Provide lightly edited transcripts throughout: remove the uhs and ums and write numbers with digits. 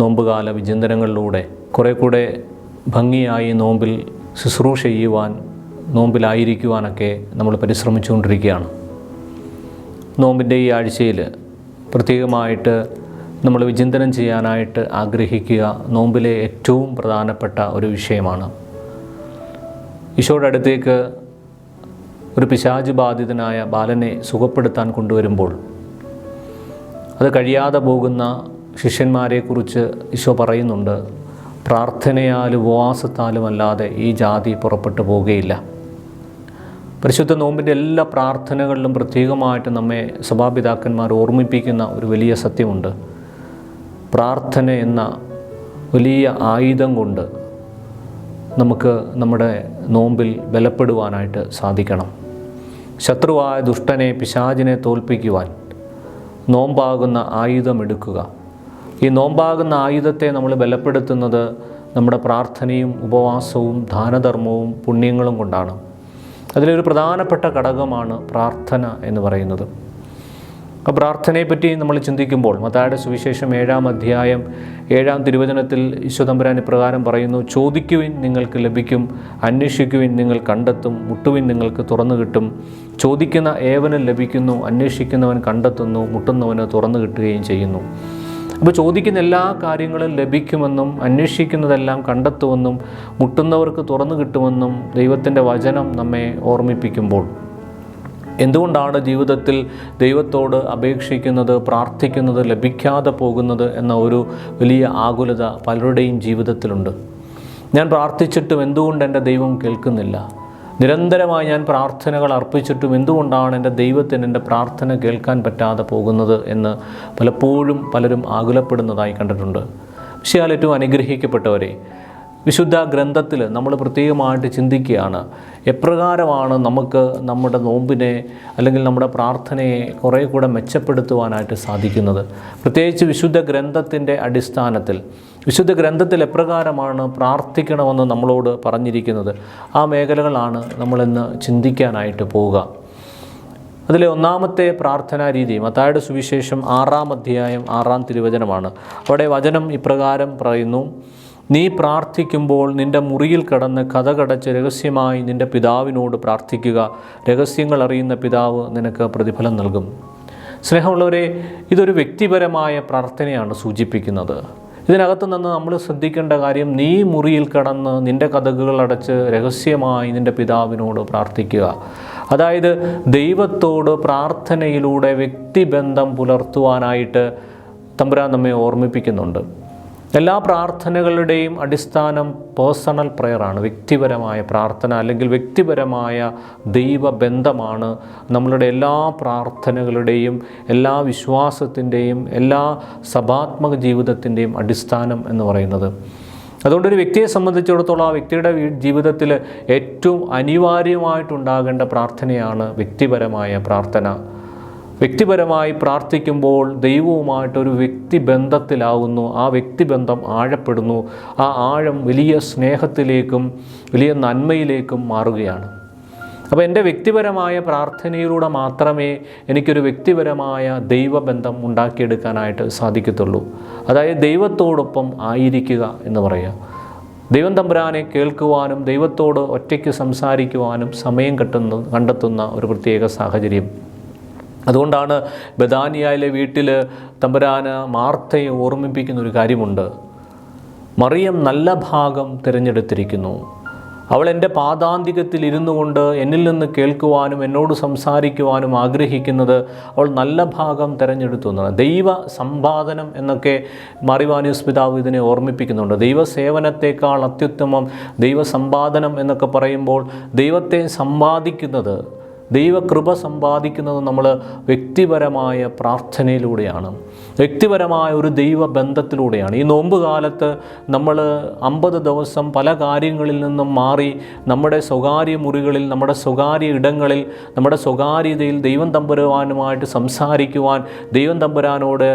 നോമ്പുകാല വിചിന്തനങ്ങളിലൂടെ കുറേ കൂടെ ഭംഗിയായി നോമ്പിൽ ശുശ്രൂഷ ചെയ്യുവാൻ, നോമ്പിലായിരിക്കുവാനൊക്കെ നമ്മൾ പരിശ്രമിച്ചുകൊണ്ടിരിക്കുകയാണ്. നോമ്പിൻ്റെ ഈ ആഴ്ചയിൽ പ്രത്യേകമായിട്ട് നമ്മൾ വിചിന്തനം ചെയ്യാനായിട്ട് ആഗ്രഹിക്കുക നോമ്പിലെ ഏറ്റവും പ്രധാനപ്പെട്ട ഒരു വിഷയമാണ്. ഈശോയുടെ അടുത്തേക്ക് ഒരു പിശാച് ബാധിതനായ ബാലനെ സുഖപ്പെടുത്താൻ കൊണ്ടുവരുമ്പോൾ അത് കഴിയാതെ പോകുന്ന ശിഷ്യന്മാരെക്കുറിച്ച് ഈശോ പറയുന്നുണ്ട്, പ്രാർത്ഥനയാലും ഉപവാസത്താലും അല്ലാതെ ഈ ജാതി പുറപ്പെട്ടു പോവുകയില്ല. പരിശുദ്ധ നോമ്പിൻ്റെ എല്ലാ പ്രാർത്ഥനകളിലും പ്രത്യേകമായിട്ട് നമ്മെ സഭാപിതാക്കന്മാർ ഓർമ്മിപ്പിക്കുന്ന ഒരു വലിയ സത്യമുണ്ട്. പ്രാർത്ഥന എന്ന വലിയ ആയുധം കൊണ്ട് നമുക്ക് നമ്മുടെ നോമ്പിൽ ബലപ്പെടുവാനായിട്ട് സാധിക്കണം. ശത്രുവായ ദുഷ്ടനെ, പിശാചിനെ തോൽപ്പിക്കുവാൻ നോമ്പാകുന്ന ആയുധം എടുക്കുക. ഈ നോമ്പാകുന്ന ആയുധത്തെ നമ്മൾ ബലപ്പെടുത്തുന്നത് നമ്മുടെ പ്രാർത്ഥനയും ഉപവാസവും ദാനധർമ്മവും പുണ്യങ്ങളും കൊണ്ടാണ്. അതിലൊരു പ്രധാനപ്പെട്ട ഘടകമാണ് പ്രാർത്ഥന എന്ന് പറയുന്നത്. ആ പ്രാർത്ഥനയെപ്പറ്റി നമ്മൾ ചിന്തിക്കുമ്പോൾ മത്തായിയുടെ സുവിശേഷം 7-ാം അധ്യായം 7-ാം തിരുവചനത്തിൽ ഈശോ തമ്പുരാൻ ഇപ്രകാരം പറയുന്നു, ചോദിക്കുവിൻ നിങ്ങൾക്ക് ലഭിക്കും, അന്വേഷിക്കുവിൻ നിങ്ങൾ കണ്ടെത്തും, മുട്ടുവിൻ നിങ്ങൾക്ക് തുറന്നു കിട്ടും. ചോദിക്കുന്ന ഏവനും ലഭിക്കുന്നു, അന്വേഷിക്കുന്നവൻ കണ്ടെത്തുന്നു, മുട്ടുന്നവന് തുറന്നു കിട്ടുകയും ചെയ്യുന്നു. അപ്പോൾ ചോദിക്കുന്ന എല്ലാ കാര്യങ്ങളും ലഭിക്കുമെന്നും അന്വേഷിക്കുന്നതെല്ലാം കണ്ടെത്തുമെന്നും മുട്ടുന്നവർക്ക് തുറന്നു കിട്ടുമെന്നും ദൈവത്തിൻ്റെ വചനം നമ്മെ ഓർമ്മിപ്പിക്കുമ്പോൾ എന്തുകൊണ്ടാണ് ജീവിതത്തിൽ ദൈവത്തോട് അപേക്ഷിക്കുന്നത്, പ്രാർത്ഥിക്കുന്നത് ലഭിക്കാതെ പോകുന്നത് എന്ന ഒരു വലിയ ആകുലത പലരുടെയും ജീവിതത്തിലുണ്ട്. ഞാൻ പ്രാർത്ഥിച്ചിട്ടും എന്തുകൊണ്ട് എൻ്റെ ദൈവം കേൾക്കുന്നില്ല? നിരന്തരമായി ഞാൻ പ്രാർത്ഥനകൾ അർപ്പിച്ചിട്ടും എന്തുകൊണ്ടാണ് എൻ്റെ ദൈവത്തിന് എൻ്റെ പ്രാർത്ഥന കേൾക്കാൻ പറ്റാതെ പോകുന്നത് എന്ന് പലപ്പോഴും പലരും ആകുലപ്പെടുന്നതായി കണ്ടിട്ടുണ്ട്. പക്ഷേ ഏറ്റവും അനുഗ്രഹിക്കപ്പെട്ടവരെ, വിശുദ്ധ ഗ്രന്ഥത്തിൽ നമ്മൾ പ്രത്യേകമായിട്ട് ചിന്തിക്കുകയാണ് എപ്രകാരമാണ് നമുക്ക് നമ്മുടെ നോമ്പിനെ അല്ലെങ്കിൽ നമ്മുടെ പ്രാർത്ഥനയെ കുറേ കൂടെ മെച്ചപ്പെടുത്തുവാനായിട്ട് സാധിക്കുന്നത്. പ്രത്യേകിച്ച് വിശുദ്ധ ഗ്രന്ഥത്തിൻ്റെ അടിസ്ഥാനത്തിൽ വിശുദ്ധ ഗ്രന്ഥത്തിൽ എപ്രകാരമാണ് പ്രാർത്ഥിക്കണമെന്ന് നമ്മളോട് പറഞ്ഞിരിക്കുന്നത്. ആ മേഖലകളാണ് നമ്മളിന്ന് ചിന്തിക്കാനായിട്ട് പോവുക. അതിലെ ഒന്നാമത്തെ പ്രാർത്ഥനാ രീതി മത്തായിയുടെ സുവിശേഷം 6-ാം അധ്യായം 6-ാം തിരുവചനമാണ്. അവിടെ വചനം ഇപ്രകാരം പറയുന്നു, നീ പ്രാർത്ഥിക്കുമ്പോൾ നിൻ്റെ മുറിയിൽ കടന്ന് കതകടച്ച് രഹസ്യമായി നിൻ്റെ പിതാവിനോട് പ്രാർത്ഥിക്കുക, രഹസ്യങ്ങൾ അറിയുന്ന പിതാവ് നിനക്ക് പ്രതിഫലം നൽകും. സ്നേഹമുള്ളവരെ, ഇതൊരു വ്യക്തിപരമായ പ്രാർത്ഥനയാണ് സൂചിപ്പിക്കുന്നത്. ഇതിനകത്ത് നിന്ന് നമ്മൾ ശ്രദ്ധിക്കേണ്ട കാര്യം, നീ മുറിയിൽ കടന്ന് നിൻ്റെ കതകുകൾ അടച്ച് രഹസ്യമായി നിൻ്റെ പിതാവിനോട് പ്രാർത്ഥിക്കുക. അതായത് ദൈവത്തോട് പ്രാർത്ഥനയിലൂടെ വ്യക്തിബന്ധം പുലർത്തുവാനായിട്ട് തമ്പുരാൻ നമ്മെ ഓർമ്മിപ്പിക്കുന്നുണ്ട്. എല്ലാ പ്രാർത്ഥനകളുടെയും അടിസ്ഥാനം പേഴ്സണൽ പ്രെയറാണ്. വ്യക്തിപരമായ പ്രാർത്ഥന അല്ലെങ്കിൽ വ്യക്തിപരമായ ദൈവബന്ധമാണ് നമ്മളുടെ എല്ലാ പ്രാർത്ഥനകളുടെയും എല്ലാ വിശ്വാസത്തിൻ്റെയും എല്ലാ സഭാത്മക ജീവിതത്തിൻ്റെയും അടിസ്ഥാനം എന്ന് പറയുന്നത്. അതുകൊണ്ടൊരു വ്യക്തിയെ സംബന്ധിച്ചിടത്തോളം ആ വ്യക്തിയുടെ ജീവിതത്തിൽ ഏറ്റവും അനിവാര്യമായിട്ടുണ്ടാകേണ്ട പ്രാർത്ഥനയാണ് വ്യക്തിപരമായ പ്രാർത്ഥന. വ്യക്തിപരമായി പ്രാർത്ഥിക്കുമ്പോൾ ദൈവവുമായിട്ടൊരു വ്യക്തിബന്ധത്തിലാവുന്നു. ആ വ്യക്തിബന്ധം ആഴപ്പെടുന്നു. ആ ആഴം വലിയ സ്നേഹത്തിലേക്കും വലിയ നന്മയിലേക്കും മാറുകയാണ്. അപ്പോൾ എൻ്റെ വ്യക്തിപരമായ പ്രാർത്ഥനയിലൂടെ മാത്രമേ എനിക്കൊരു വ്യക്തിപരമായ ദൈവബന്ധം ഉണ്ടാക്കിയെടുക്കാനായിട്ട് സാധിക്കത്തുള്ളൂ. അതായത് ദൈവത്തോടൊപ്പം ആയിരിക്കുക എന്ന് പറയുക. ദൈവം തമ്പുരാനെ കേൾക്കുവാനും ദൈവത്തോട് ഒറ്റയ്ക്ക് സംസാരിക്കുവാനും സമയം കണ്ടെത്തുന്ന ഒരു പ്രത്യേക സാഹചര്യം. അതുകൊണ്ടാണ് ബഥാനിയയിലെ വീട്ടിൽ തമ്പുരാന് മാർത്തയെ ഓർമ്മിപ്പിക്കുന്ന ഒരു കാര്യമുണ്ട്. മറിയം നല്ല ഭാഗം തിരഞ്ഞെടുത്തിരിക്കുന്നു. അവൾ എൻ്റെ പാദാന്തികത്തിൽ ഇരുന്നു കൊണ്ട് എന്നിൽ നിന്ന് കേൾക്കുവാനും എന്നോട് സംസാരിക്കുവാനും ആഗ്രഹിക്കുന്നത് അവൾ നല്ല ഭാഗം തിരഞ്ഞെടുത്തു എന്നാണ്. ദൈവ സമ്പാദനം എന്നൊക്കെ മറിവാനിയോസ് പിതാവ് ഇതിനെ ഓർമ്മിപ്പിക്കുന്നുണ്ട്. ദൈവസേവനത്തേക്കാൾ അത്യുത്തമം ദൈവസമ്പാദനം എന്നൊക്കെ പറയുമ്പോൾ ദൈവത്തെ സമ്പാദിക്കുന്നത്, ദൈവകൃപ സമ്പാദിക്കുന്നത് നമ്മൾ വ്യക്തിപരമായ പ്രാർത്ഥനയിലൂടെയാണ്, വ്യക്തിപരമായ ഒരു ദൈവബന്ധത്തിലൂടെയാണ്. ഈ നോമ്പ് കാലത്ത് നമ്മൾ 50 ദിവസം പല കാര്യങ്ങളിൽ നിന്നും മാറി നമ്മുടെ സ്വകാര്യ മുറികളിൽ, നമ്മുടെ സ്വകാര്യ ഇടങ്ങളിൽ, നമ്മുടെ സ്വകാര്യതയിൽ ദൈവം തമ്പുരാനുമായിട്ട് സംസാരിക്കുവാൻ, ദൈവം തമ്പുരാനോട്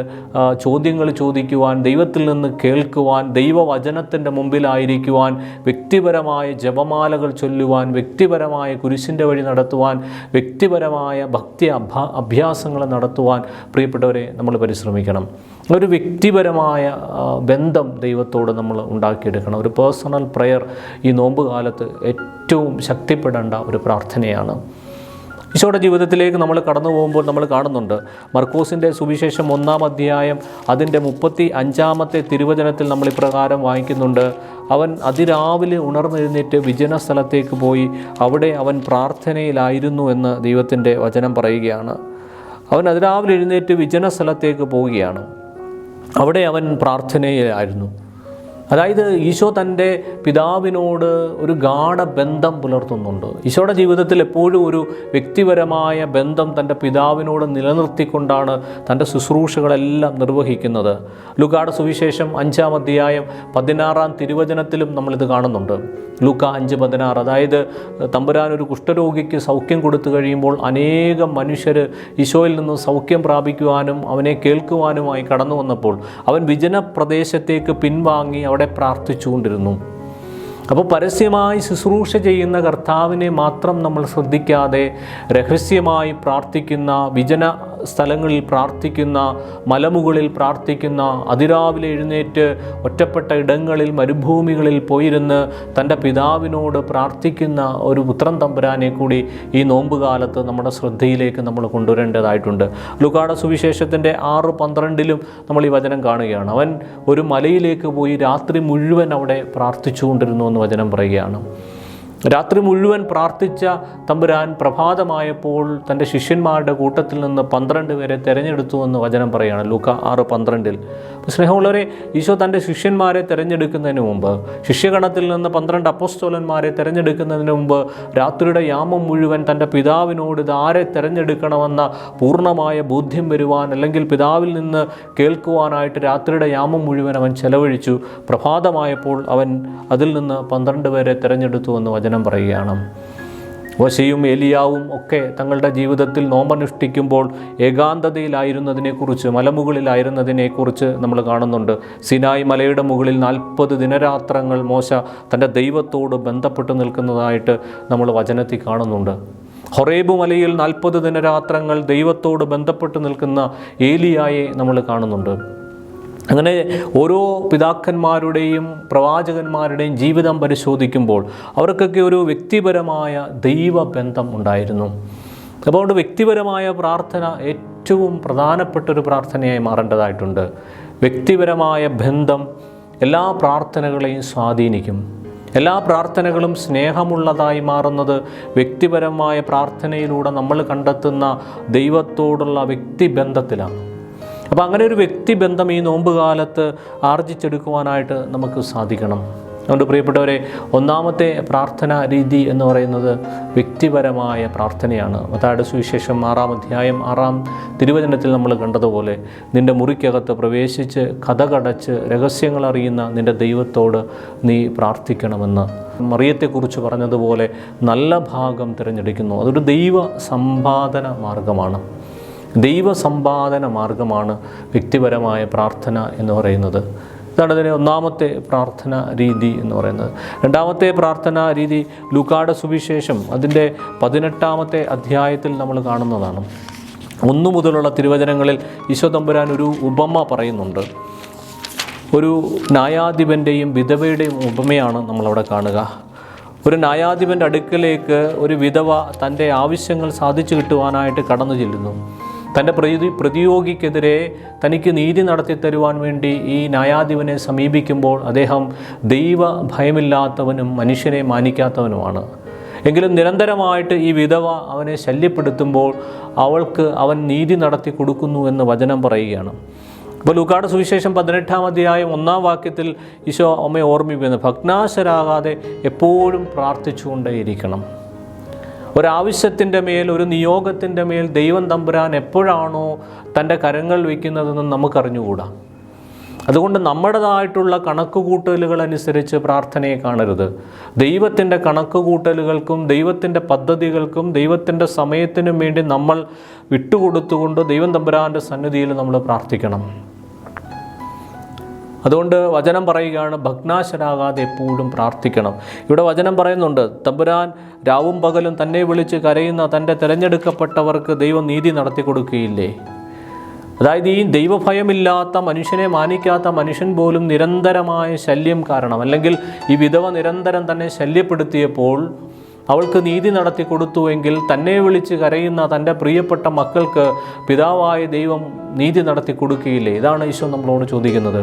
ചോദ്യങ്ങൾ ചോദിക്കുവാൻ, ദൈവത്തിൽ നിന്ന് കേൾക്കുവാൻ, ദൈവവചനത്തിൻ്റെ മുമ്പിലായിരിക്കുവാൻ, വ്യക്തിപരമായ ജപമാലകൾ ചൊല്ലുവാൻ, വ്യക്തിപരമായ കുരിശിൻ്റെ വഴി നടത്തുവാൻ, വ്യക്തിപരമായ ഭക്തി അഭ്യാസങ്ങൾ നടത്തുവാൻ പ്രിയപ്പെട്ടവരെ നമ്മൾ പരിശ്രമിക്കണം. ഒരു വ്യക്തിപരമായ ബന്ധം ദൈവത്തോട് നമ്മൾ ഉണ്ടാക്കിയെടുക്കണം. ഒരു പേഴ്സണൽ പ്രെയർ ഈ നോമ്പ് കാലത്ത് ഏറ്റവും ശക്തിപ്പെടേണ്ട ഒരു പ്രാർത്ഥനയാണ്. ഈശോയുടെ ജീവിതത്തിലേക്ക് നമ്മൾ കടന്നു പോകുമ്പോൾ നമ്മൾ കാണുന്നുണ്ട്, മർക്കോസിൻ്റെ സുവിശേഷം 1-ാം അധ്യായം അതിൻ്റെ 35-ാമത്തെ തിരുവചനത്തിൽ നമ്മൾ ഇപ്രകാരം വായിക്കുന്നുണ്ട്. അവൻ അതിരാവിലെ ഉണർന്നെഴുന്നേറ്റ് വിജന സ്ഥലത്തേക്ക് പോയി അവിടെ അവൻ പ്രാർത്ഥനയിലായിരുന്നു എന്ന് ദൈവത്തിൻ്റെ വചനം പറയുകയാണ്. അവൻ അതിരാവിലെ എഴുന്നേറ്റ് വിജന സ്ഥലത്തേക്ക് പോവുകയാണ്. അവിടെ അവൻ പ്രാർത്ഥനയിലായിരുന്നു. അതായത് ഈശോ തൻ്റെ പിതാവിനോട് ഒരു ഗാഢബന്ധം പുലർത്തുന്നുണ്ട്. ഈശോയുടെ ജീവിതത്തിൽ എപ്പോഴും ഒരു വ്യക്തിപരമായ ബന്ധം തൻ്റെ പിതാവിനോട് നിലനിർത്തിക്കൊണ്ടാണ് തൻ്റെ ശുശ്രൂഷകളെല്ലാം നിർവഹിക്കുന്നത്. ലൂക്കായുടെ സുവിശേഷം 5-ാം അധ്യായം 16-ാം തിരുവചനത്തിലും നമ്മളിത് കാണുന്നുണ്ട്. ലൂക്ക 5:16. അതായത് തമ്പുരാൻ ഒരു കുഷ്ഠരോഗിക്ക് സൗഖ്യം കൊടുത്തു കഴിയുമ്പോൾ അനേകം മനുഷ്യർ ഈശോയിൽ നിന്ന് സൗഖ്യം പ്രാപിക്കുവാനും അവനെ കേൾക്കുവാനുമായി കടന്നു വന്നപ്പോൾ അവൻ വിജന പ്രദേശത്തേക്ക് പിൻവാങ്ങി അവിടെ പ്രാർത്ഥിച്ചുകൊണ്ടിരുന്നു. അപ്പോൾ പരസ്യമായി ശുശ്രൂഷ ചെയ്യുന്ന കർത്താവിനെ മാത്രം നമ്മൾ ശ്രദ്ധിക്കാതെ രഹസ്യമായി പ്രാർത്ഥിക്കുന്ന, വിജന സ്ഥലങ്ങളിൽ പ്രാർത്ഥിക്കുന്ന, മലമുകളിൽ പ്രാർത്ഥിക്കുന്ന, അതിരാവിലെ എഴുന്നേറ്റ് ഒറ്റപ്പെട്ട ഇടങ്ങളിൽ മരുഭൂമികളിൽ പോയിരുന്ന് തൻ്റെ പിതാവിനോട് പ്രാർത്ഥിക്കുന്ന ഒരു പുത്രൻ തമ്പുരാനെ കൂടി ഈ നോമ്പ് കാലത്ത് നമ്മുടെ ശ്രദ്ധയിലേക്ക് നമ്മൾ കൊണ്ടുവരേണ്ടതായിട്ടുണ്ട്. ലൂക്കായുടെ സുവിശേഷത്തിൻ്റെ 6:12 നമ്മൾ ഈ വചനം കാണുകയാണ്. അവൻ ഒരു മലയിലേക്ക് പോയി രാത്രി മുഴുവൻ അവിടെ പ്രാർത്ഥിച്ചുകൊണ്ടിരുന്നു എന്ന് വചനം പറയുകയാണ്. രാത്രി മുഴുവൻ പ്രാർത്ഥിച്ച തമ്പുരാൻ പ്രഭാതമായപ്പോൾ തൻ്റെ ശിഷ്യന്മാരുടെ കൂട്ടത്തിൽ നിന്ന് 12 പേരെ തിരഞ്ഞെടുത്തു എന്ന് വചനം പറയുകയാണ്. ലൂക്ക 6:12. സ്നേഹമുള്ളവരെ, ഈശോ തൻ്റെ ശിഷ്യന്മാരെ തിരഞ്ഞെടുക്കുന്നതിന് മുമ്പ്, ശിഷ്യഗണത്തിൽ നിന്ന് 12 അപ്പോസ്തലന്മാരെ തിരഞ്ഞെടുക്കുന്നതിന് മുമ്പ് രാത്രിയുടെ യാമം മുഴുവൻ തൻ്റെ പിതാവിനോട് ഇതാരെ തിരഞ്ഞെടുക്കണമെന്ന പൂർണ്ണമായ ബോധ്യം വരുവാൻ, അല്ലെങ്കിൽ പിതാവിൽ നിന്ന് കേൾക്കുവാനായിട്ട് രാത്രിയുടെ യാമം മുഴുവൻ അവൻ ചെലവഴിച്ചു. പ്രഭാതമായപ്പോൾ അവൻ അതിൽ നിന്ന് 12 പേരെ തിരഞ്ഞെടുത്തു എന്ന് വചനം പറയുകയാണ്. മോശയും ഏലിയാവും ഒക്കെ തങ്ങളുടെ ജീവിതത്തിൽ നോമ്പനുഷ്ഠിക്കുമ്പോൾ ഏകാന്തതയിലായിരുന്നതിനെക്കുറിച്ച്, മലമുകളിലായിരുന്നതിനെക്കുറിച്ച് നമ്മൾ കാണുന്നുണ്ട്. സിനായ് മലയുടെ മുകളിൽ 40 ദിനരാത്രങ്ങൾ മോശ തൻ്റെ ദൈവത്തോട് ബന്ധപ്പെട്ട് നിൽക്കുന്നതായിട്ട് നമ്മൾ വചനത്തിൽ കാണുന്നുണ്ട്. ഹൊറേബ് മലയിൽ 40 ദിനരാത്രങ്ങൾ ദൈവത്തോട് ബന്ധപ്പെട്ട് നിൽക്കുന്ന ഏലിയായെ നമ്മൾ കാണുന്നുണ്ട്. അങ്ങനെ ഓരോ പിതാക്കന്മാരുടെയും പ്രവാചകന്മാരുടെയും ജീവിതം പരിശോധിക്കുമ്പോൾ അവർക്കൊക്കെ ഒരു വ്യക്തിപരമായ ദൈവബന്ധം ഉണ്ടായിരുന്നു. അതുകൊണ്ട് വ്യക്തിപരമായ പ്രാർത്ഥന ഏറ്റവും പ്രധാനപ്പെട്ടൊരു പ്രാർത്ഥനയായി മാറേണ്ടതായിട്ടുണ്ട്. വ്യക്തിപരമായ ബന്ധം എല്ലാ പ്രാർത്ഥനകളെയും സ്വാധീനിക്കും. എല്ലാ പ്രാർത്ഥനകളും സ്നേഹമുള്ളതായി മാറുന്നത് വ്യക്തിപരമായ പ്രാർത്ഥനയിലൂടെ നമ്മൾ കണ്ടെത്തുന്ന ദൈവത്തോടുള്ള വ്യക്തിബന്ധത്തിലാണ്. അപ്പോൾ അങ്ങനെ ഒരു വ്യക്തിബന്ധം ഈ നോമ്പ് കാലത്ത് ആർജിച്ചെടുക്കുവാനായിട്ട് നമുക്ക് സാധിക്കണം. അതുകൊണ്ട് പ്രിയപ്പെട്ടവരെ, ഒന്നാമത്തെ പ്രാർത്ഥനാ രീതി എന്ന് പറയുന്നത് വ്യക്തിപരമായ പ്രാർത്ഥനയാണ്. മത്തായിയുടെ സുവിശേഷം 6-ാം അധ്യായം 6-ാം തിരുവചനത്തിൽ നമ്മൾ കണ്ടതുപോലെ, നിൻ്റെ മുറിക്കകത്ത് പ്രവേശിച്ച് കതകടച്ച് രഹസ്യങ്ങൾ അറിയുന്ന നിൻ്റെ ദൈവത്തോട് നീ പ്രാർത്ഥിക്കണമെന്ന് മറിയത്തെക്കുറിച്ച് പറഞ്ഞതുപോലെ നല്ല ഭാഗം തിരഞ്ഞെടുക്കുന്നു. അതൊരു ദൈവ സമ്പാദന മാർഗമാണ്. ദൈവസമ്പാദന മാർഗമാണ് വ്യക്തിപരമായ പ്രാർത്ഥന എന്ന് പറയുന്നത്. ഇതാണ് അതിൻ്റെ ഒന്നാമത്തെ പ്രാർത്ഥന രീതി എന്ന് പറയുന്നത്. രണ്ടാമത്തെ പ്രാർത്ഥനാ രീതി ലൂക്കായുടെ സുവിശേഷം അതിൻ്റെ 18-ാമത്തെ അധ്യായത്തിൽ നമ്മൾ കാണുന്നതാണ്. 1 മുതലുള്ള തിരുവചനങ്ങളിൽ ഈശോ തമ്പുരാൻ ഒരു ഉപമ പറയുന്നുണ്ട്. ഒരു ന്യായാധിപൻ്റെയും വിധവയുടെയും ഉപമയാണ് നമ്മളവിടെ കാണുക. ഒരു ന്യായാധിപൻ്റെ അടുക്കലേക്ക് ഒരു വിധവ തൻ്റെ ആവശ്യങ്ങൾ സാധിച്ചു കിട്ടുവാനായിട്ട് കടന്നു ചെല്ലുന്നു. തൻ്റെ പ്രതിയോഗിക്കെതിരെ തനിക്ക് നീതി നടത്തി തരുവാൻ വേണ്ടി ഈ ന്യായാധിപനെ സമീപിക്കുമ്പോൾ അദ്ദേഹം ദൈവ ഭയമില്ലാത്തവനും മനുഷ്യനെ മാനിക്കാത്തവനുമാണ്. എങ്കിലും നിരന്തരമായിട്ട് ഈ വിധവ അവനെ ശല്യപ്പെടുത്തുമ്പോൾ അവൻ നീതി നടത്തി കൊടുക്കുന്നു എന്ന് വചനം പറയുകയാണ്. അപ്പോൾ ലൂക്കായുടെ സുവിശേഷം 18-ാം അധ്യായം 1-ാം വാക്യത്തിൽ ഈശോ അമ്മയെ ഓർമ്മിപ്പിക്കുന്നു, ഭഗ്നാശരാകാതെ എപ്പോഴും പ്രാർത്ഥിച്ചുകൊണ്ടേയിരിക്കണം. ഒരാവശ്യത്തിൻ്റെ മേൽ, ഒരു നിയോഗത്തിൻ്റെ മേൽ ദൈവം തമ്പുരാൻ എപ്പോഴാണോ തൻ്റെ കരങ്ങൾ വയ്ക്കുന്നതെന്ന് നമുക്കറിഞ്ഞുകൂടാ. അതുകൊണ്ട് നമ്മുടേതായിട്ടുള്ള കണക്കുകൂട്ടലുകളനുസരിച്ച് പ്രാർത്ഥനയെ കാണരുത്. ദൈവത്തിൻ്റെ കണക്കുകൂട്ടലുകൾക്കും ദൈവത്തിൻ്റെ പദ്ധതികൾക്കും ദൈവത്തിൻ്റെ സമയത്തിനും വേണ്ടി നമ്മൾ വിട്ടുകൊടുത്തുകൊണ്ട് ദൈവം തമ്പുരാൻ്റെ സന്നിധിയിൽ നമ്മൾ പ്രാർത്ഥിക്കണം. അതുകൊണ്ട് വചനം പറയുകയാണ്, ഭഗ്നാശരാകാതെ എപ്പോഴും പ്രാർത്ഥിക്കണം. ഇവിടെ വചനം പറയുന്നുണ്ട്, തമ്പുരാൻ രാവും പകലും തന്നെ വിളിച്ച് കരയുന്ന തൻ്റെ തിരഞ്ഞെടുക്കപ്പെട്ടവർക്ക് ദൈവം നീതി നടത്തി കൊടുക്കുകയില്ലേ? അതായത് ഈ ദൈവഭയമില്ലാത്ത, മനുഷ്യനെ മാനിക്കാത്ത മനുഷ്യൻ പോലും നിരന്തരമായ ശല്യം കാരണം, അല്ലെങ്കിൽ ഈ വിധവ നിരന്തരം തന്നെ ശല്യപ്പെടുത്തിയപ്പോൾ അവൾക്ക് നീതി നടത്തി കൊടുത്തുവെങ്കിൽ തന്നെ വിളിച്ച് കരയുന്ന തൻ്റെ പ്രിയപ്പെട്ട മക്കൾക്ക് പിതാവായ ദൈവം നീതി നടത്തി കൊടുക്കുകയില്ലേ? ഇതാണ് ഈശോ നമ്മളോട് ചോദിക്കുന്നത്.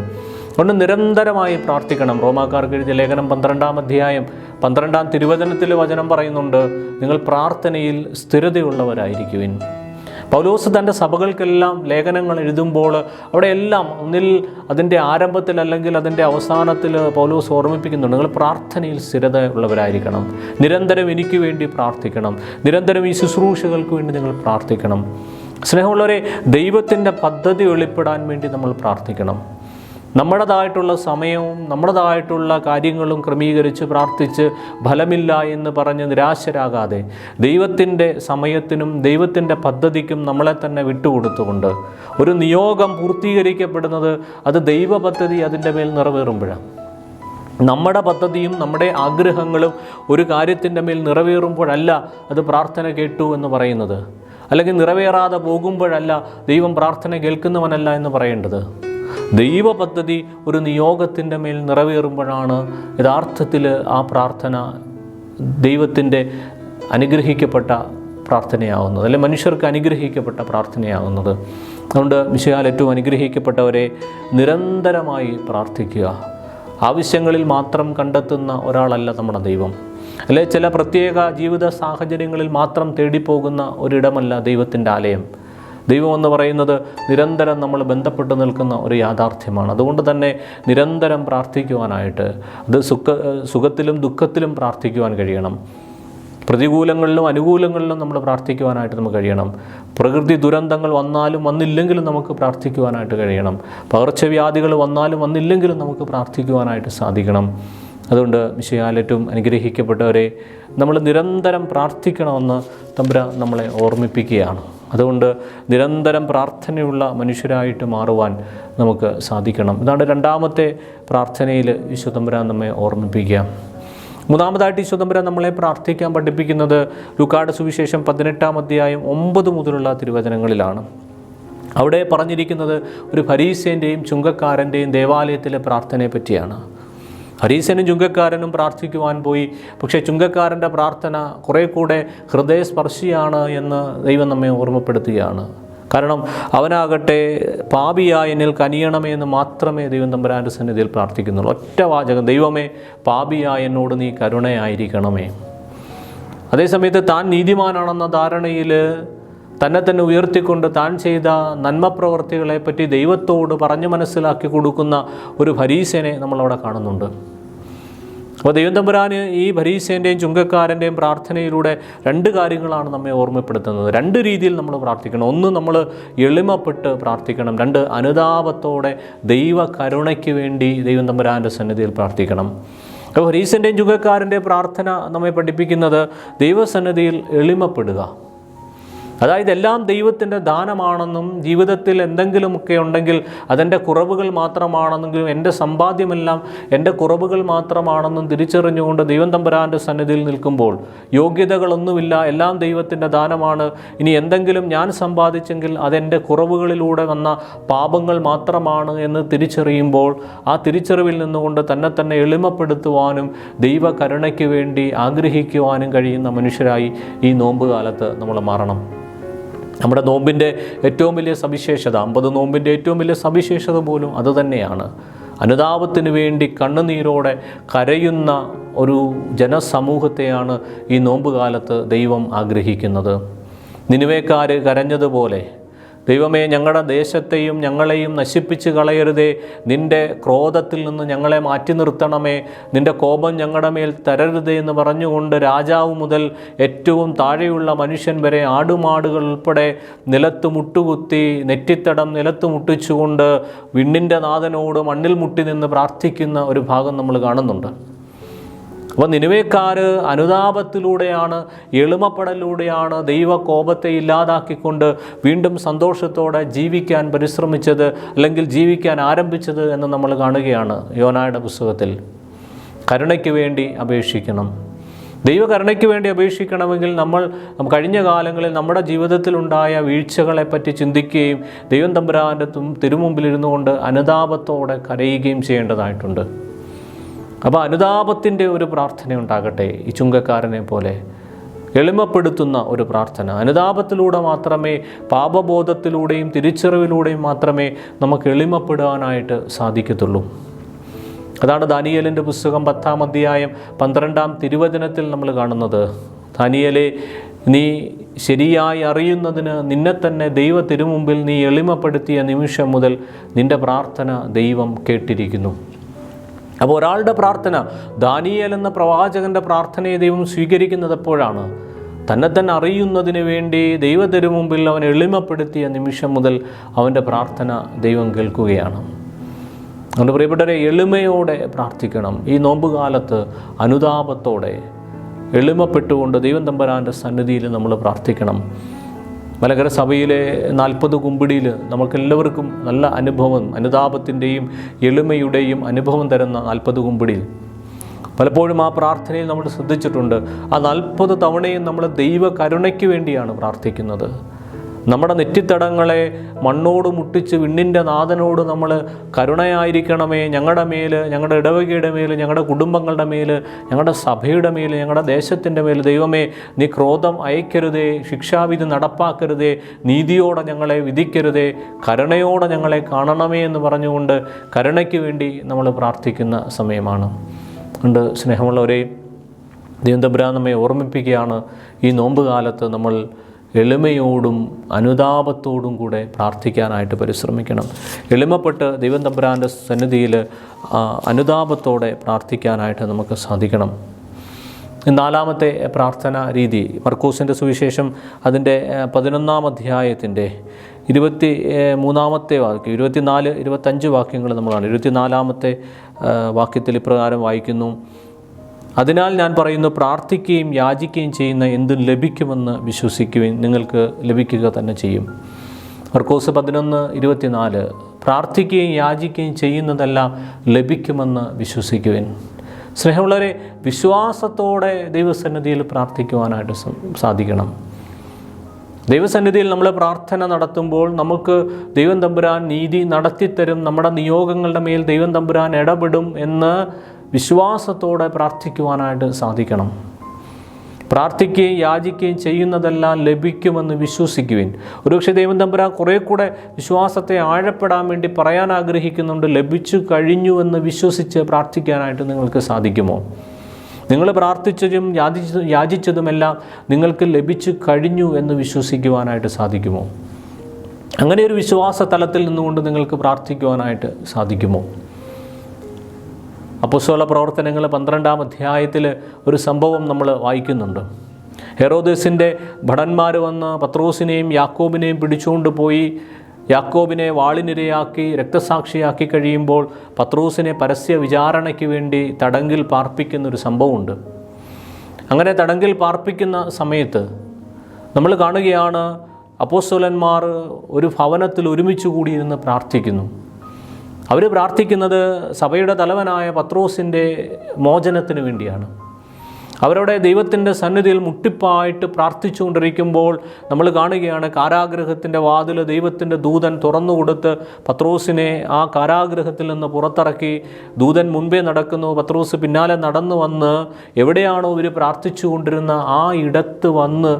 അതുകൊണ്ട് നിരന്തരമായി പ്രാർത്ഥിക്കണം. റോമാക്കാർക്ക് എഴുതിയ ലേഖനം 12-ാം അധ്യായം 12-ാം തിരുവചനത്തിൽ വചനം പറയുന്നുണ്ട്, നിങ്ങൾ പ്രാർത്ഥനയിൽ സ്ഥിരതയുള്ളവരായിരിക്കുവിൻ. പൗലോസ് തൻ്റെ സഭകൾക്കെല്ലാം ലേഖനങ്ങൾ എഴുതുമ്പോൾ അവിടെയെല്ലാം ഒന്നിൽ അതിൻ്റെ ആരംഭത്തിൽ അല്ലെങ്കിൽ അതിൻ്റെ അവസാനത്തിൽ പൗലോസ് ഓർമ്മിപ്പിക്കുന്നുണ്ട്, നിങ്ങൾ പ്രാർത്ഥനയിൽ സ്ഥിരത ഉള്ളവരായിരിക്കണം. നിരന്തരം എനിക്ക് വേണ്ടി പ്രാർത്ഥിക്കണം. നിരന്തരം ഈ ശുശ്രൂഷകൾക്ക് വേണ്ടി നിങ്ങൾ പ്രാർത്ഥിക്കണം. സ്നേഹമുള്ളവരെ, ദൈവത്തിൻ്റെ പദ്ധതി വെളിപ്പെടാൻ വേണ്ടി നമ്മൾ പ്രാർത്ഥിക്കണം. നമ്മുടേതായിട്ടുള്ള സമയവും നമ്മുടേതായിട്ടുള്ള കാര്യങ്ങളും ക്രമീകരിച്ച് പ്രാർത്ഥിച്ച് ഫലമില്ല എന്ന് പറഞ്ഞ് നിരാശരാകാതെ ദൈവത്തിൻ്റെ സമയത്തിനും ദൈവത്തിൻ്റെ പദ്ധതിക്കും നമ്മളെ തന്നെ വിട്ടുകൊടുത്തുകൊണ്ട് ഒരു നിയോഗം പൂർത്തീകരിക്കപ്പെടുന്നത് അത് ദൈവ പദ്ധതി അതിൻ്റെ മേൽ നിറവേറുമ്പോഴാണ്. നമ്മുടെ പദ്ധതിയും നമ്മുടെ ആഗ്രഹങ്ങളും ഒരു കാര്യത്തിൻ്റെ മേൽ നിറവേറുമ്പോഴല്ല അത് പ്രാർത്ഥന കേട്ടു എന്ന് പറയുന്നത്, അല്ലെങ്കിൽ നിറവേറാതെ പോകുമ്പോഴല്ല ദൈവം പ്രാർത്ഥന കേൾക്കുന്നവനല്ല എന്ന് പറയേണ്ടത്. ദൈവ പദ്ധതി ഒരു നിയോഗത്തിൻ്റെ മേൽ നിറവേറുമ്പോഴാണ് യഥാർത്ഥത്തിൽ ആ പ്രാർത്ഥന ദൈവത്തിൻ്റെ അനുഗ്രഹിക്കപ്പെട്ട പ്രാർത്ഥനയാകുന്നത്, അല്ലെങ്കിൽ മനുഷ്യർക്ക് അനുഗ്രഹിക്കപ്പെട്ട പ്രാർത്ഥനയാകുന്നത്. അതുകൊണ്ട് മിശിഹായിൽ ഏറ്റവും അനുഗ്രഹിക്കപ്പെട്ടവരെ നിരന്തരമായി പ്രാർത്ഥിക്കുക. ആവശ്യങ്ങളിൽ മാത്രം കണ്ടെത്തുന്ന ഒരാളല്ല നമ്മുടെ ദൈവം, അല്ലെ ചില പ്രത്യേക ജീവിത സാഹചര്യങ്ങളിൽ മാത്രം തേടിപ്പോകുന്ന ഒരിടമല്ല ദൈവത്തിൻ്റെ ആലയം. ദൈവം എന്ന് പറയുന്നത് നിരന്തരം നമ്മൾ ബന്ധപ്പെട്ട് നിൽക്കുന്ന ഒരു യാഥാർത്ഥ്യമാണ്. അതുകൊണ്ട് തന്നെ നിരന്തരം പ്രാർത്ഥിക്കുവാനായിട്ട്, അത് സുഖത്തിലും ദുഃഖത്തിലും പ്രാർത്ഥിക്കുവാൻ കഴിയണം. പ്രതികൂലങ്ങളിലും അനുകൂലങ്ങളിലും നമ്മൾ പ്രാർത്ഥിക്കുവാനായിട്ട് നമുക്ക് കഴിയണം. പ്രകൃതി ദുരന്തങ്ങൾ വന്നാലും വന്നില്ലെങ്കിലും നമുക്ക് പ്രാർത്ഥിക്കുവാനായിട്ട് കഴിയണം. പകർച്ചവ്യാധികൾ വന്നാലും വന്നില്ലെങ്കിലും നമുക്ക് പ്രാർത്ഥിക്കുവാനായിട്ട് സാധിക്കണം. അതുകൊണ്ട് മിശിഹായിൽ ഏറ്റവും അനുഗ്രഹിക്കപ്പെട്ടവരെ നമ്മൾ നിരന്തരം പ്രാർത്ഥിക്കണമെന്ന് തമ്പുരാൻ നമ്മളെ ഓർമ്മിപ്പിക്കുകയാണ്. അതുകൊണ്ട് നിരന്തരം പ്രാർത്ഥനയുള്ള മനുഷ്യരായിട്ട് മാറുവാൻ നമുക്ക് സാധിക്കണം. ഇതാണ് രണ്ടാമത്തെ പ്രാർത്ഥനയിൽ ഈശോ തമ്പുരാൻ നമ്മെ ഓർമ്മിപ്പിക്കുക. മൂന്നാമതായിട്ട് ഈശോ തമ്പുരാൻ നമ്മളെ പ്രാർത്ഥിക്കാൻ പഠിപ്പിക്കുന്നത് ലൂക്കായുടെ സുവിശേഷം 18-ാം അധ്യായം 9 മുതലുള്ള തിരുവചനങ്ങളിലാണ്. അവിടെ പറഞ്ഞിരിക്കുന്നത് ഒരു ഫരീസേൻ്റെയും ചുങ്കക്കാരൻ്റെയും ദേവാലയത്തിലെ പ്രാർത്ഥനയെ പറ്റിയാണ്. ഫരീസനും ചുങ്കക്കാരനും പ്രാർത്ഥിക്കുവാൻ പോയി, പക്ഷേ ചുങ്കക്കാരൻ്റെ പ്രാർത്ഥന കുറേ കൂടെ ഹൃദയസ്പർശിയാണ് എന്ന് ദൈവം നമ്മെ ഓർമ്മപ്പെടുത്തുകയാണ്. കാരണം അവനാകട്ടെ പാപിയായ എന്നിൽ കനിയണമേ എന്ന് മാത്രമേ ദൈവം തമ്പുരാൻ്റെ സന്നിധിയിൽ പ്രാർത്ഥിക്കുന്നുള്ളൂ. ഒറ്റ വാചകം, ദൈവമേ പാപിയായ എന്നോട് നീ കരുണയായിരിക്കണമേ. അതേസമയത്ത് താൻ നീതിമാനാണെന്ന ധാരണയിൽ തന്നെ ഉയർത്തിക്കൊണ്ട് താൻ ചെയ്ത നന്മപ്രവർത്തികളെപ്പറ്റി ദൈവത്തോട് പറഞ്ഞു മനസ്സിലാക്കി കൊടുക്കുന്ന ഒരു ഫരീസേനെ നമ്മളവിടെ കാണുന്നുണ്ട്. അപ്പോൾ ദൈവം തമ്പുരാന് ഈ ഫരീസേൻ്റെയും ചുങ്കക്കാരൻ്റെയും പ്രാർത്ഥനയിലൂടെ 2 കാര്യങ്ങളാണ് നമ്മെ ഓർമ്മപ്പെടുത്തുന്നത്. 2 രീതിയിൽ നമ്മൾ പ്രാർത്ഥിക്കണം. ഒന്ന്, നമ്മൾ എളിമപ്പെട്ട് പ്രാർത്ഥിക്കണം. 2, അനുതാപത്തോടെ ദൈവ കരുണയ്ക്ക് വേണ്ടി ദൈവം തമ്പുരാൻ്റെ സന്നിധിയിൽ പ്രാർത്ഥിക്കണം. അപ്പോൾ ഫരീസേൻ്റെയും ചുങ്കക്കാരൻ്റെയും പ്രാർത്ഥന നമ്മെ പഠിപ്പിക്കുന്നത് ദൈവസന്നിധിയിൽ എളിമപ്പെടുക. അതായത് എല്ലാം ദൈവത്തിൻ്റെ ദാനമാണെന്നും ജീവിതത്തിൽ എന്തെങ്കിലുമൊക്കെ ഉണ്ടെങ്കിൽ അതെൻ്റെ കുറവുകൾ മാത്രമാണെന്നെങ്കിലും എൻ്റെ സമ്പാദ്യമെല്ലാം എൻ്റെ കുറവുകൾ മാത്രമാണെന്നും തിരിച്ചറിഞ്ഞുകൊണ്ട് ദൈവം തമ്പുരാൻ്റെ സന്നിധിയിൽ നിൽക്കുമ്പോൾ യോഗ്യതകളൊന്നുമില്ല, എല്ലാം ദൈവത്തിൻ്റെ ദാനമാണ്, ഇനി എന്തെങ്കിലും ഞാൻ സമ്പാദിച്ചെങ്കിൽ അതെൻ്റെ കുറവുകളിലൂടെ വന്ന പാപങ്ങൾ മാത്രമാണ് എന്ന് തിരിച്ചറിയുമ്പോൾ ആ തിരിച്ചറിവിൽ നിന്നുകൊണ്ട് തന്നെ എളിമപ്പെടുത്തുവാനും ദൈവ കരുണയ്ക്ക് വേണ്ടി ആഗ്രഹിക്കുവാനും കഴിയുന്ന മനുഷ്യരായി ഈ നോമ്പ് കാലത്ത് നമ്മൾ മാറണം. നമ്മുടെ നോമ്പിൻ്റെ ഏറ്റവും വലിയ സവിശേഷത, 50 നോമ്പിൻ്റെ ഏറ്റവും വലിയ സവിശേഷത പോലും അതുതന്നെയാണ്. അനുതാപത്തിന് വേണ്ടി കണ്ണുനീരോടെ കരയുന്ന ഒരു ജനസമൂഹത്തെയാണ് ഈ നോമ്പ് കാലത്ത് ദൈവം ആഗ്രഹിക്കുന്നത്. നിനിവേക്കാർ കരഞ്ഞതുപോലെ, ദൈവമേ ഞങ്ങളുടെ ദേശത്തെയും ഞങ്ങളെയും നശിപ്പിച്ച് കളയരുതേ, നിൻ്റെ ക്രോധത്തിൽ നിന്ന് ഞങ്ങളെ മാറ്റി നിർത്തണമേ, നിൻ്റെ കോപം ഞങ്ങളുടെ മേൽ തരരുതേ എന്ന് പറഞ്ഞുകൊണ്ട് രാജാവ് മുതൽ ഏറ്റവും താഴെയുള്ള മനുഷ്യൻ വരെ, ആടുമാടുകൾ ഉൾപ്പെടെ നിലത്ത് മുട്ടുകുത്തി നെറ്റിത്തടം നിലത്ത് മുട്ടിച്ചുകൊണ്ട് വിണ്ണിൻ്റെ നാഥനോട് മണ്ണിൽ മുട്ടി നിന്ന് പ്രാർത്ഥിക്കുന്ന ഒരു ഭാഗം നമ്മൾ കാണുന്നുണ്ട്. അപ്പോൾ നിനിവേക്കാർ അനുതാപത്തിലൂടെയാണ്, എളിമപ്പെടലിലൂടെയാണ് ദൈവകോപത്തെ ഇല്ലാതാക്കിക്കൊണ്ട് വീണ്ടും സന്തോഷത്തോടെ ജീവിക്കാൻ പരിശ്രമിച്ചത്, അല്ലെങ്കിൽ ജീവിക്കാൻ ആരംഭിച്ചത് എന്ന് നമ്മൾ കാണുകയാണ് യോനായുടെ പുസ്തകത്തിൽ. കരുണയ്ക്ക് വേണ്ടി അപേക്ഷിക്കണം. ദൈവകരുണയ്ക്ക് വേണ്ടി അപേക്ഷിക്കണമെങ്കിൽ നമ്മൾ കഴിഞ്ഞ കാലങ്ങളിൽ നമ്മുടെ ജീവിതത്തിലുണ്ടായ വീഴ്ചകളെപ്പറ്റി ചിന്തിക്കുകയും ദൈവം തമ്പുരാൻ്റെ തിരുമുമ്പിലിരുന്നു കൊണ്ട് അനുതാപത്തോടെ കരയുകയും ചെയ്യേണ്ടതായിട്ടുണ്ട്. അപ്പോൾ അനുതാപത്തിൻ്റെ ഒരു പ്രാർത്ഥന ഉണ്ടാകട്ടെ, ഈ ചുങ്കക്കാരനെ പോലെ എളിമപ്പെടുത്തുന്ന ഒരു പ്രാർത്ഥന. അനുതാപത്തിലൂടെ മാത്രമേ, പാപബോധത്തിലൂടെയും തിരിച്ചറിവിലൂടെയും മാത്രമേ നമുക്ക് എളിമപ്പെടാനായിട്ട് സാധിക്കത്തുള്ളൂ. അതാണ് ദാനിയേലിൻ്റെ പുസ്തകം 10-ാം അധ്യായം 12-ാം തിരുവചനത്തിൽ നമ്മൾ കാണുന്നത്. ദാനിയേലേ, നീ ശരിയായി അറിയുന്നതിന് നിന്നെ തന്നെ ദൈവ തിരുമുമ്പിൽ നീ എളിമപ്പെടുത്തിയ നിമിഷം മുതൽ നിൻ്റെ പ്രാർത്ഥന ദൈവം കേട്ടിരിക്കുന്നു. അപ്പോൾ ഒരാളുടെ പ്രാർത്ഥന, ദാനിയേൽ എന്ന പ്രവാചകൻ്റെ പ്രാർത്ഥനയെ ദൈവം സ്വീകരിക്കുന്നത് എപ്പോഴാണ്? തന്നെ അറിയുന്നതിന് വേണ്ടി ദൈവ തിരുമുമ്പിൽ അവൻ എളിമപ്പെടുത്തിയ നിമിഷം മുതൽ അവൻ്റെ പ്രാർത്ഥന ദൈവം കേൾക്കുകയാണ്. അതുകൊണ്ട് പ്രിയപ്പെട്ടവരെ, എളിമയോടെ പ്രാർത്ഥിക്കണം. ഈ നോമ്പുകാലത്ത് അനുതാപത്തോടെ എളിമപ്പെട്ടുകൊണ്ട് ദൈവം തമ്പുരാൻ്റെ സന്നിധിയിൽ നമ്മൾ പ്രാർത്ഥിക്കണം. മലങ്കര സഭയിലെ 40 കുമ്പിടിയിൽ നമുക്കെല്ലാവർക്കും നല്ല അനുഭവം, അനുതാപത്തിൻ്റെയും എളിമയുടെയും അനുഭവം തരുന്ന 40 കുമ്പിടിയിൽ പലപ്പോഴും ആ പ്രാർത്ഥനയിൽ നമ്മൾ ശ്രദ്ധിച്ചിട്ടുണ്ട്. ആ 40 തവണയും നമ്മൾ ദൈവ കരുണയ്ക്ക് വേണ്ടിയാണ് പ്രാർത്ഥിക്കുന്നത്. നമ്മുടെ നെറ്റിത്തടങ്ങളെ മണ്ണോട് മുട്ടിച്ച് വിണ്ണിൻ്റെ നാഥനോട് നമ്മൾ കരുണയായിരിക്കണമേ ഞങ്ങളുടെ മേൽ, ഞങ്ങളുടെ ഇടവകയുടെ മേൽ, ഞങ്ങളുടെ കുടുംബങ്ങളുടെ മേൽ, ഞങ്ങളുടെ സഭയുടെ മേൽ, ഞങ്ങളുടെ ദേശത്തിൻ്റെ മേൽ ദൈവമേ നീ ക്രോധം അയക്കരുതേ, ശിക്ഷാവിധി നടപ്പാക്കരുതേ, നീതിയോടെ ഞങ്ങളെ വിധിക്കരുതേ, കരുണയോടെ ഞങ്ങളെ കാണണമേ എന്ന് പറഞ്ഞുകൊണ്ട് കരുണയ്ക്ക് വേണ്ടി നമ്മൾ പ്രാർത്ഥിക്കുന്ന സമയമാണ്. അതുകൊണ്ട് സ്നേഹമുള്ളവരെ, ദൈവം തമ്പുരാൻ നമ്മെ ഓർമ്മിപ്പിക്കുകയാണ്, ഈ നോമ്പ് കാലത്ത് നമ്മൾ എളിമയോടും അനുതാപത്തോടും കൂടെ പ്രാർത്ഥിക്കാനായിട്ട് പരിശ്രമിക്കണം. എളിമപ്പെട്ട് ദൈവം തമ്പുരാൻ്റെ സന്നിധിയിൽ അനുതാപത്തോടെ പ്രാർത്ഥിക്കാനായിട്ട് നമുക്ക് സാധിക്കണം. 4-ാമത്തെ പ്രാർത്ഥനാ രീതി മർക്കോസിൻ്റെ സുവിശേഷം അതിൻ്റെ 11-ാം അധ്യായത്തിൻ്റെ 23-ാമത്തെ വാക്യം, 24, 25 വാക്യങ്ങൾ നമ്മളാണ്. 24-ാമത്തെ വാക്യത്തിൽ ഇപ്രകാരം വായിക്കുന്നു: അതിനാൽ ഞാൻ പറയുന്നു, പ്രാർത്ഥിക്കുകയും യാചിക്കുകയും ചെയ്യുന്ന എന്തും ലഭിക്കുമെന്ന് വിശ്വസിക്കുവിൻ, നിങ്ങൾക്ക് ലഭിക്കുക തന്നെ ചെയ്യും. മർക്കോസ് 11:24. പ്രാർത്ഥിക്കുകയും യാചിക്കുകയും ചെയ്യുന്നതെല്ലാം ലഭിക്കുമെന്ന് വിശ്വസിക്കുവിൻ. സ്നേഹമുള്ളവരെ, വിശ്വാസത്തോടെ ദൈവസന്നിധിയിൽ പ്രാർത്ഥിക്കുവാനായിട്ട് സാധിക്കണം. ദൈവസന്നിധിയിൽ നമ്മൾ പ്രാർത്ഥന നടത്തുമ്പോൾ നമുക്ക് ദൈവം തമ്പുരാൻ നീതി നടത്തിത്തരും, നമ്മുടെ നിയോഗങ്ങളുടെ മേൽ ദൈവം തമ്പുരാൻ ഇടപെടും എന്ന് വിശ്വാസത്തോടെ പ്രാർത്ഥിക്കുവാനായിട്ട് സാധിക്കണം. പ്രാർത്ഥിക്കുകയും യാചിക്കുകയും ചെയ്യുന്നതെല്ലാം ലഭിക്കുമെന്ന് വിശ്വസിക്കുവിൻ. ഒരുപക്ഷെ ദൈവം തമ്പുരാൻ കുറേ കൂടെ വിശ്വാസത്തെ ആഴപ്പെടാൻ വേണ്ടി പറയാൻ ആഗ്രഹിക്കുന്നുണ്ട്. ലഭിച്ചു കഴിഞ്ഞു എന്ന് വിശ്വസിച്ച് പ്രാർത്ഥിക്കാനായിട്ട് നിങ്ങൾക്ക് സാധിക്കുമോ? നിങ്ങൾ പ്രാർത്ഥിച്ചതും യാചിച്ചതുമെല്ലാം നിങ്ങൾക്ക് ലഭിച്ചു കഴിഞ്ഞു എന്ന് വിശ്വസിക്കുവാനായിട്ട് സാധിക്കുമോ? അങ്ങനെ ഒരു വിശ്വാസ തലത്തിൽ നിന്നുകൊണ്ട് നിങ്ങൾക്ക് പ്രാർത്ഥിക്കുവാനായിട്ട് സാധിക്കുമോ? അപ്പോസ്തല പ്രവർത്തനങ്ങൾ 12-ാം അധ്യായത്തിൽ ഒരു സംഭവം നമ്മൾ വായിക്കുന്നുണ്ട്. ഹെറോദേസിൻ്റെ ഭടന്മാർ വന്ന് പത്രോസിനെയും യാക്കോബിനെയും പിടിച്ചുകൊണ്ട് പോയി യാക്കോബിനെ വാളിനിരയാക്കി രക്തസാക്ഷിയാക്കി കഴിയുമ്പോൾ പത്രോസിനെ പരസ്യ വിചാരണയ്ക്ക് വേണ്ടി തടങ്കിൽ പാർപ്പിക്കുന്നൊരു സംഭവമുണ്ട്. അങ്ങനെ തടങ്കിൽ പാർപ്പിക്കുന്ന സമയത്ത് നമ്മൾ കാണുകയാണ്, അപ്പോസ്തലന്മാർ ഒരു ഭവനത്തിൽ ഒരുമിച്ച് കൂടിയിരുന്ന് പ്രാർത്ഥിക്കുന്നു. അവർ പ്രാർത്ഥിക്കുന്നത് സഭയുടെ തലവനായ പത്രോസിൻ്റെ മോചനത്തിന് വേണ്ടിയാണ്. അവരുടെ ദൈവത്തിൻ്റെ സന്നിധിയിൽ മുട്ടിപ്പായിട്ട് പ്രാർത്ഥിച്ചുകൊണ്ടിരിക്കുമ്പോൾ നമ്മൾ കാണുകയാണ്, കാരാഗൃഹത്തിൻ്റെ വാതിൽ ദൈവത്തിൻ്റെ ദൂതൻ തുറന്നു കൊടുത്ത് പത്രോസിനെ ആ കാരാഗൃഹത്തിൽ നിന്ന് പുറത്തിറക്കി. ദൂതൻ മുൻപേ നടക്കുന്നു, പത്രോസ് പിന്നാലെ നടന്നു വന്ന് എവിടെയാണോ ഇവർ പ്രാർത്ഥിച്ചു കൊണ്ടിരുന്ന ആ ഇടത്ത് വന്ന്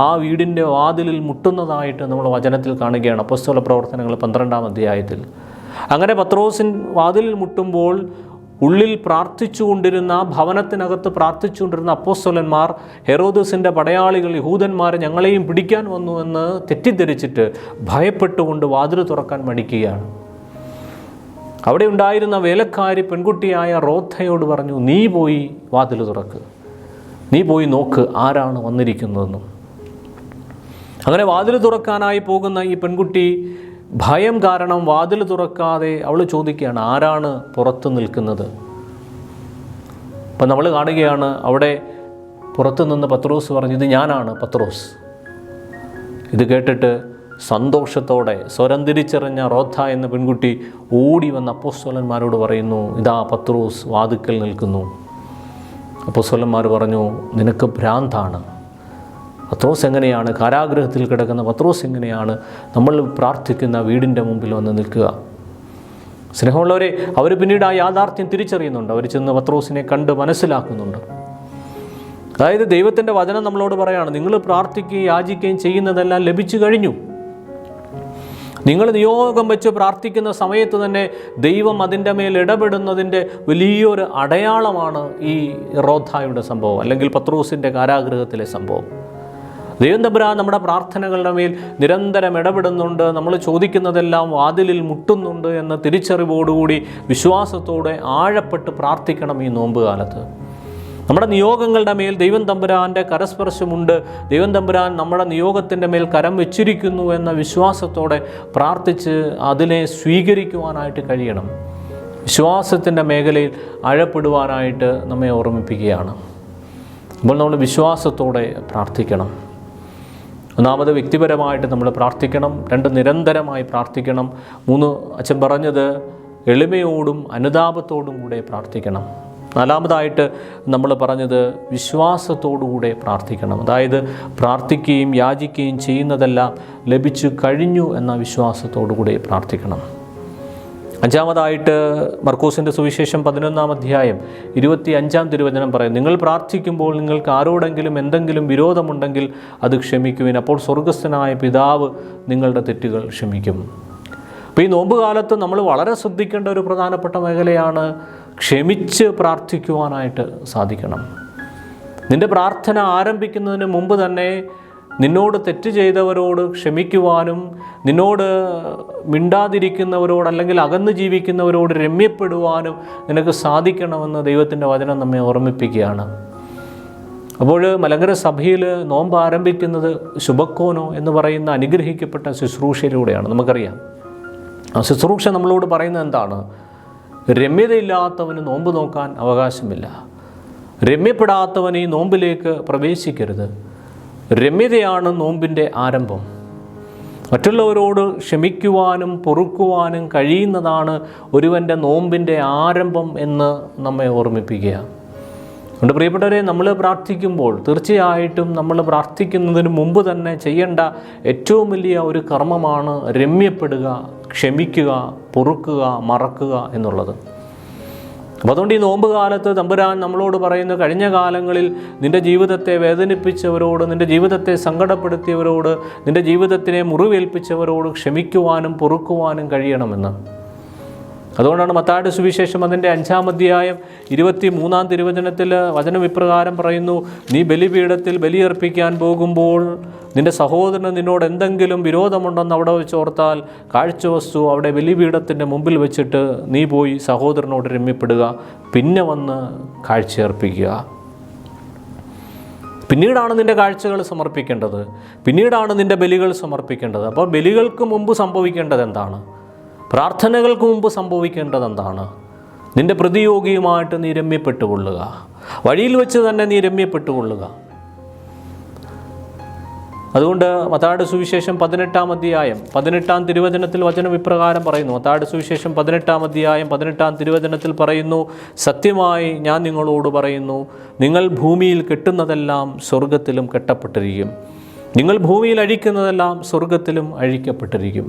ആ വീടിൻ്റെ വാതിലിൽ മുട്ടുന്നതായിട്ട് നമ്മൾ വചനത്തിൽ കാണുകയാണ്. അപ്പോസ്തല പ്രവർത്തനങ്ങൾ 12-ാം അധ്യായത്തിൽ. അങ്ങനെ പത്രോസിൻ വാതിലിൽ മുട്ടുമ്പോൾ ഉള്ളിൽ പ്രാർത്ഥിച്ചുകൊണ്ടിരുന്ന, ഭവനത്തിനകത്ത് പ്രാർത്ഥിച്ചുകൊണ്ടിരുന്ന അപ്പോസ്തലന്മാർ ഹെറോദസിൻ്റെ പടയാളികൾ, യഹൂദന്മാർ ഞങ്ങളെയും പിടിക്കാൻ വന്നു എന്ന് തെറ്റിദ്ധരിച്ചിട്ട് ഭയപ്പെട്ടുകൊണ്ട് വാതിൽ തുറക്കാൻ മടിക്കുകയാണ്. അവിടെ ഉണ്ടായിരുന്ന വേലക്കാരി പെൺകുട്ടിയായ റോധയോട് പറഞ്ഞു, നീ പോയി വാതിൽ തുറക്ക്, നീ പോയി നോക്ക് ആരാണ് വന്നിരിക്കുന്നതെന്നും. അങ്ങനെ വാതിൽ തുറക്കാനായി പോകുന്ന ഈ പെൺകുട്ടി ഭയം കാരണം വാതിൽ തുറക്കാതെ അവൾ ചോദിക്കുകയാണ്, ആരാണ് പുറത്ത് നിൽക്കുന്നത്? അപ്പം നമ്മൾ കാണുകയാണ് അവിടെ പുറത്തു നിന്ന് പത്രോസ് പറഞ്ഞു, ഇത് ഞാനാണ് പത്രോസ്. ഇത് കേട്ടിട്ട് സന്തോഷത്തോടെ സ്വരം തിരിച്ചറിഞ്ഞ റോഥ എന്ന പെൺകുട്ടി ഓടി വന്ന അപ്പോസ്തലന്മാരോട് പറയുന്നു, ഇതാ പത്രോസ് വാതിക്കൽ നിൽക്കുന്നു. അപ്പോസ്തലന്മാർ പറഞ്ഞു, നിനക്ക് ഭ്രാന്താണ്. പത്രോസ് എങ്ങനെയാണ് കാരാഗ്രഹത്തിൽ കിടക്കുന്ന പത്രോസ് എങ്ങനെയാണ് നമ്മൾ പ്രാർത്ഥിക്കുന്ന വീടിൻ്റെ മുമ്പിൽ വന്ന് നിൽക്കുക? സ്നേഹമുള്ളവരെ, അവർ പിന്നീട് ആ യാഥാർത്ഥ്യം തിരിച്ചറിയുന്നുണ്ട്. അവർ ചെന്ന് പത്രോസിനെ കണ്ട് മനസ്സിലാക്കുന്നുണ്ട്. അതായത് ദൈവത്തിൻ്റെ വചനം നമ്മളോട് പറയാണ്, നിങ്ങൾ പ്രാർത്ഥിക്കുകയും യാചിക്കുകയും ചെയ്യുന്നതെല്ലാം ലഭിച്ചു കഴിഞ്ഞു. നിങ്ങൾ നിയോഗം വെച്ച് പ്രാർത്ഥിക്കുന്ന സമയത്ത് തന്നെ ദൈവം അതിൻ്റെ മേൽ ഇടപെടുന്നതിൻ്റെ വലിയൊരു അടയാളമാണ് ഈ റോഥായുടെ സംഭവം, അല്ലെങ്കിൽ പത്രോസിൻ്റെ കാരാഗ്രഹത്തിലെ സംഭവം. ദൈവം തമ്പുരാൻ നമ്മുടെ പ്രാർത്ഥനകളുടെ മേൽ നിരന്തരം ഇടപെടുന്നുണ്ട്. നമ്മൾ ചോദിക്കുന്നതെല്ലാം വാതിലിൽ മുട്ടുന്നുണ്ട് എന്ന തിരിച്ചറിവോടുകൂടി വിശ്വാസത്തോടെ ആഴപ്പെട്ട് പ്രാർത്ഥിക്കണം ഈ നോമ്പ് കാലത്ത്. നമ്മുടെ നിയോഗങ്ങളുടെ മേൽ ദൈവം തമ്പുരാൻ്റെ കരസ്പർശമുണ്ട്. ദൈവം തമ്പുരാൻ നമ്മുടെ നിയോഗത്തിൻ്റെ മേൽ കരം വെച്ചിരിക്കുന്നു എന്ന വിശ്വാസത്തോടെ പ്രാർത്ഥിച്ച് അതിനെ സ്വീകരിക്കുവാനായിട്ട് കഴിയണം. വിശ്വാസത്തിൻ്റെ മേഖലയിൽ ആഴപ്പെടുവാനായിട്ട് നമ്മെ ഓർമ്മിപ്പിക്കുകയാണ്. അപ്പോൾ നമ്മൾ വിശ്വാസത്തോടെ പ്രാർത്ഥിക്കണം. ഒന്നാമത് വ്യക്തിപരമായിട്ട് നമ്മൾ പ്രാർത്ഥിക്കണം. 2 നിരന്തരമായി പ്രാർത്ഥിക്കണം. 3 അച്ഛൻ പറഞ്ഞത് എളിമയോടും അനുതാപത്തോടും കൂടെ പ്രാർത്ഥിക്കണം. 4-മതായിട്ട് നമ്മൾ പറഞ്ഞത് വിശ്വാസത്തോടുകൂടെ പ്രാർത്ഥിക്കണം. അതായത് പ്രാർത്ഥിക്കുകയും യാചിക്കുകയും ചെയ്യുന്നതെല്ലാം ലഭിച്ചു കഴിഞ്ഞു എന്ന വിശ്വാസത്തോടുകൂടെ പ്രാർത്ഥിക്കണം. 5-മതായിട്ട് മർക്കോസിൻ്റെ സുവിശേഷം 11-ാം അധ്യായം 25-ാം തിരുവചനം പറയും, നിങ്ങൾ പ്രാർത്ഥിക്കുമ്പോൾ നിങ്ങൾക്ക് ആരോടെങ്കിലും എന്തെങ്കിലും വിരോധമുണ്ടെങ്കിൽ അത് ക്ഷമിക്കുവിൻ, അപ്പോൾ സ്വർഗസ്ഥനായ പിതാവ് നിങ്ങളുടെ തെറ്റുകൾ ക്ഷമിക്കും. അപ്പോൾ ഈ നോമ്പ് കാലത്ത് നമ്മൾ വളരെ ശ്രദ്ധിക്കേണ്ട ഒരു പ്രധാനപ്പെട്ട മേഖലയാണ് ക്ഷമിച്ച് പ്രാർത്ഥിക്കുവാനായിട്ട് സാധിക്കണം. നിൻ്റെ പ്രാർത്ഥന ആരംഭിക്കുന്നതിന് മുമ്പ് തന്നെ നിന്നോട് തെറ്റ് ചെയ്തവരോട് ക്ഷമിക്കുവാനും നിന്നോട് മിണ്ടാതിരിക്കുന്നവരോട് അല്ലെങ്കിൽ അകന്ന് ജീവിക്കുന്നവരോട് രമ്യപ്പെടുവാനും നിനക്ക് സാധിക്കണമെന്ന് ദൈവത്തിൻ്റെ വചനം നമ്മെ ഓർമ്മിപ്പിക്കുകയാണ്. അപ്പോൾ മലങ്കര സഭയിൽ നോമ്പ് ആരംഭിക്കുന്നത് ശുഭക്കോനോ എന്ന് പറയുന്ന അനുഗ്രഹിക്കപ്പെട്ട ശുശ്രൂഷയിലൂടെയാണ്. നമുക്കറിയാം ആ ശുശ്രൂഷ നമ്മളോട് പറയുന്നത് എന്താണ്? രമ്യതയില്ലാത്തവന് നോമ്പ് നോക്കാൻ അവകാശമില്ല. രമ്യപ്പെടാത്തവൻ ഈ നോമ്പിലേക്ക് പ്രവേശിക്കരുത്. രമ്യതയാണ് നോമ്പിൻ്റെ ആരംഭം. മറ്റുള്ളവരോട് ക്ഷമിക്കുവാനും പൊറുക്കുവാനും കഴിയുന്നതാണ് ഒരുവൻ്റെ നോമ്പിൻ്റെ ആരംഭം എന്ന് നമ്മെ ഓർമ്മിപ്പിക്കുക. അതുകൊണ്ട് പ്രിയപ്പെട്ടവരെ, നമ്മൾ പ്രാർത്ഥിക്കുമ്പോൾ തീർച്ചയായിട്ടും നമ്മൾ പ്രാർത്ഥിക്കുന്നതിന് മുമ്പ് തന്നെ ചെയ്യേണ്ട ഏറ്റവും വലിയ ഒരു കർമ്മമാണ് രമ്യപ്പെടുക, ക്ഷമിക്കുക, പൊറുക്കുക, മറക്കുക എന്നുള്ളത്. അപ്പോൾ അതുകൊണ്ട് ഈ നോമ്പ് കാലത്ത് തമ്പുരാൻ നമ്മളോട് പറയുന്നു, കഴിഞ്ഞ കാലങ്ങളിൽ നിൻ്റെ ജീവിതത്തെ വേദനിപ്പിച്ചവരോട്, നിൻ്റെ ജീവിതത്തെ സങ്കടപ്പെടുത്തിയവരോട്, നിൻ്റെ ജീവിതത്തിനെ മുറിവേൽപ്പിച്ചവരോട് ക്ഷമിക്കുവാനും പൊറുക്കുവാനും കഴിയണമെന്ന്. അതുകൊണ്ടാണ് മത്തായിയുടെ സുവിശേഷം അതിൻ്റെ 5-ാം അധ്യായം 23-ാം തിരുവചനത്തിൽ വചനം ഇപ്രകാരം പറയുന്നു, നീ ബലിപീഠത്തിൽ ബലിയർപ്പിക്കാൻ പോകുമ്പോൾ നിൻ്റെ സഹോദരന് നിന്നോട് എന്തെങ്കിലും വിരോധമുണ്ടെന്ന് അവിടെ വെച്ച് ഓർത്താൽ കാഴ്ചവസ്തു അവിടെ ബലിപീഠത്തിൻ്റെ മുമ്പിൽ വെച്ചിട്ട് നീ പോയി സഹോദരനോട് രമ്യപ്പെടുക, പിന്നെ വന്ന് കാഴ്ചയർപ്പിക്കുക. പിന്നീടാണ് നിൻ്റെ കാഴ്ചകൾ സമർപ്പിക്കേണ്ടത്, പിന്നീടാണ് നിൻ്റെ ബലികൾ സമർപ്പിക്കേണ്ടത്. അപ്പോൾ ബലികൾക്ക് മുമ്പ് സംഭവിക്കേണ്ടത് എന്താണ്? പ്രാർത്ഥനകൾക്ക് മുമ്പ് സംഭവിക്കേണ്ടത് എന്താണ്? നിൻ്റെ പ്രതിയോഗിയുമായിട്ട് നീ രമ്യപ്പെട്ടുകൊള്ളുക, വഴിയിൽ വെച്ച് തന്നെ നീ രമ്യപ്പെട്ടുകൊള്ളുക. അതുകൊണ്ട് മത്തായിയുടെ സുവിശേഷം 18-ാം അധ്യായം 18-ാം തിരുവചനത്തിൽ വചനം ഇപ്രകാരം പറയുന്നു. മത്തായിയുടെ സുവിശേഷം 18-ാം അധ്യായം 18-ാം തിരുവചനത്തിൽ പറയുന്നു, സത്യമായി ഞാൻ നിങ്ങളോട് പറയുന്നു, നിങ്ങൾ ഭൂമിയിൽ കെട്ടുന്നതെല്ലാം സ്വർഗത്തിലും കെട്ടപ്പെട്ടിരിക്കും, നിങ്ങൾ ഭൂമിയിൽ അഴിക്കുന്നതെല്ലാം സ്വർഗത്തിലും അഴിക്കപ്പെട്ടിരിക്കും.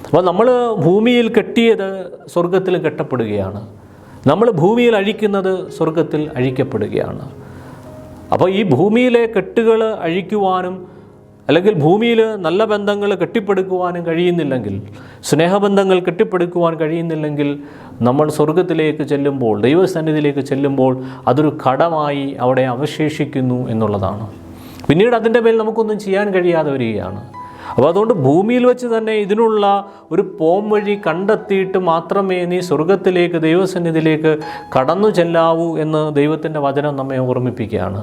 അപ്പോൾ നമ്മൾ ഭൂമിയിൽ കെട്ടിയത് സ്വർഗത്തിലും കെട്ടപ്പെടുകയാണ്, നമ്മൾ ഭൂമിയിൽ അഴിക്കുന്നത് സ്വർഗത്തിൽ അഴിക്കപ്പെടുകയാണ്. അപ്പോൾ ഈ ഭൂമിയിലെ കെട്ടുകൾ അഴിക്കുവാനും അല്ലെങ്കിൽ ഭൂമിയിൽ നല്ല ബന്ധങ്ങൾ കെട്ടിപ്പടുക്കുവാനും കഴിയുന്നില്ലെങ്കിൽ, സ്നേഹബന്ധങ്ങൾ കെട്ടിപ്പടുക്കുവാൻ കഴിയുന്നില്ലെങ്കിൽ, നമ്മൾ സ്വർഗത്തിലേക്ക് ചെല്ലുമ്പോൾ, ദൈവസന്നിധിയിലേക്ക് ചെല്ലുമ്പോൾ അതൊരു കടമായി അവിടെ അവശേഷിക്കുന്നു എന്നുള്ളതാണ്. പിന്നീട് അതിൻ്റെ മേൽ നമുക്കൊന്നും ചെയ്യാൻ കഴിയാതെ വരികയാണ്. അപ്പോൾ അതുകൊണ്ട് ഭൂമിയിൽ വെച്ച് തന്നെ ഇതിനുള്ള ഒരു പോം വഴി കണ്ടെത്തിയിട്ട് മാത്രമേ നീ സ്വർഗത്തിലേക്ക്, ദൈവസന്നിധിയിലേക്ക് കടന്നു ചെല്ലാവൂ എന്ന് ദൈവത്തിൻ്റെ വചനം നമ്മെ ഓർമ്മിപ്പിക്കുകയാണ്.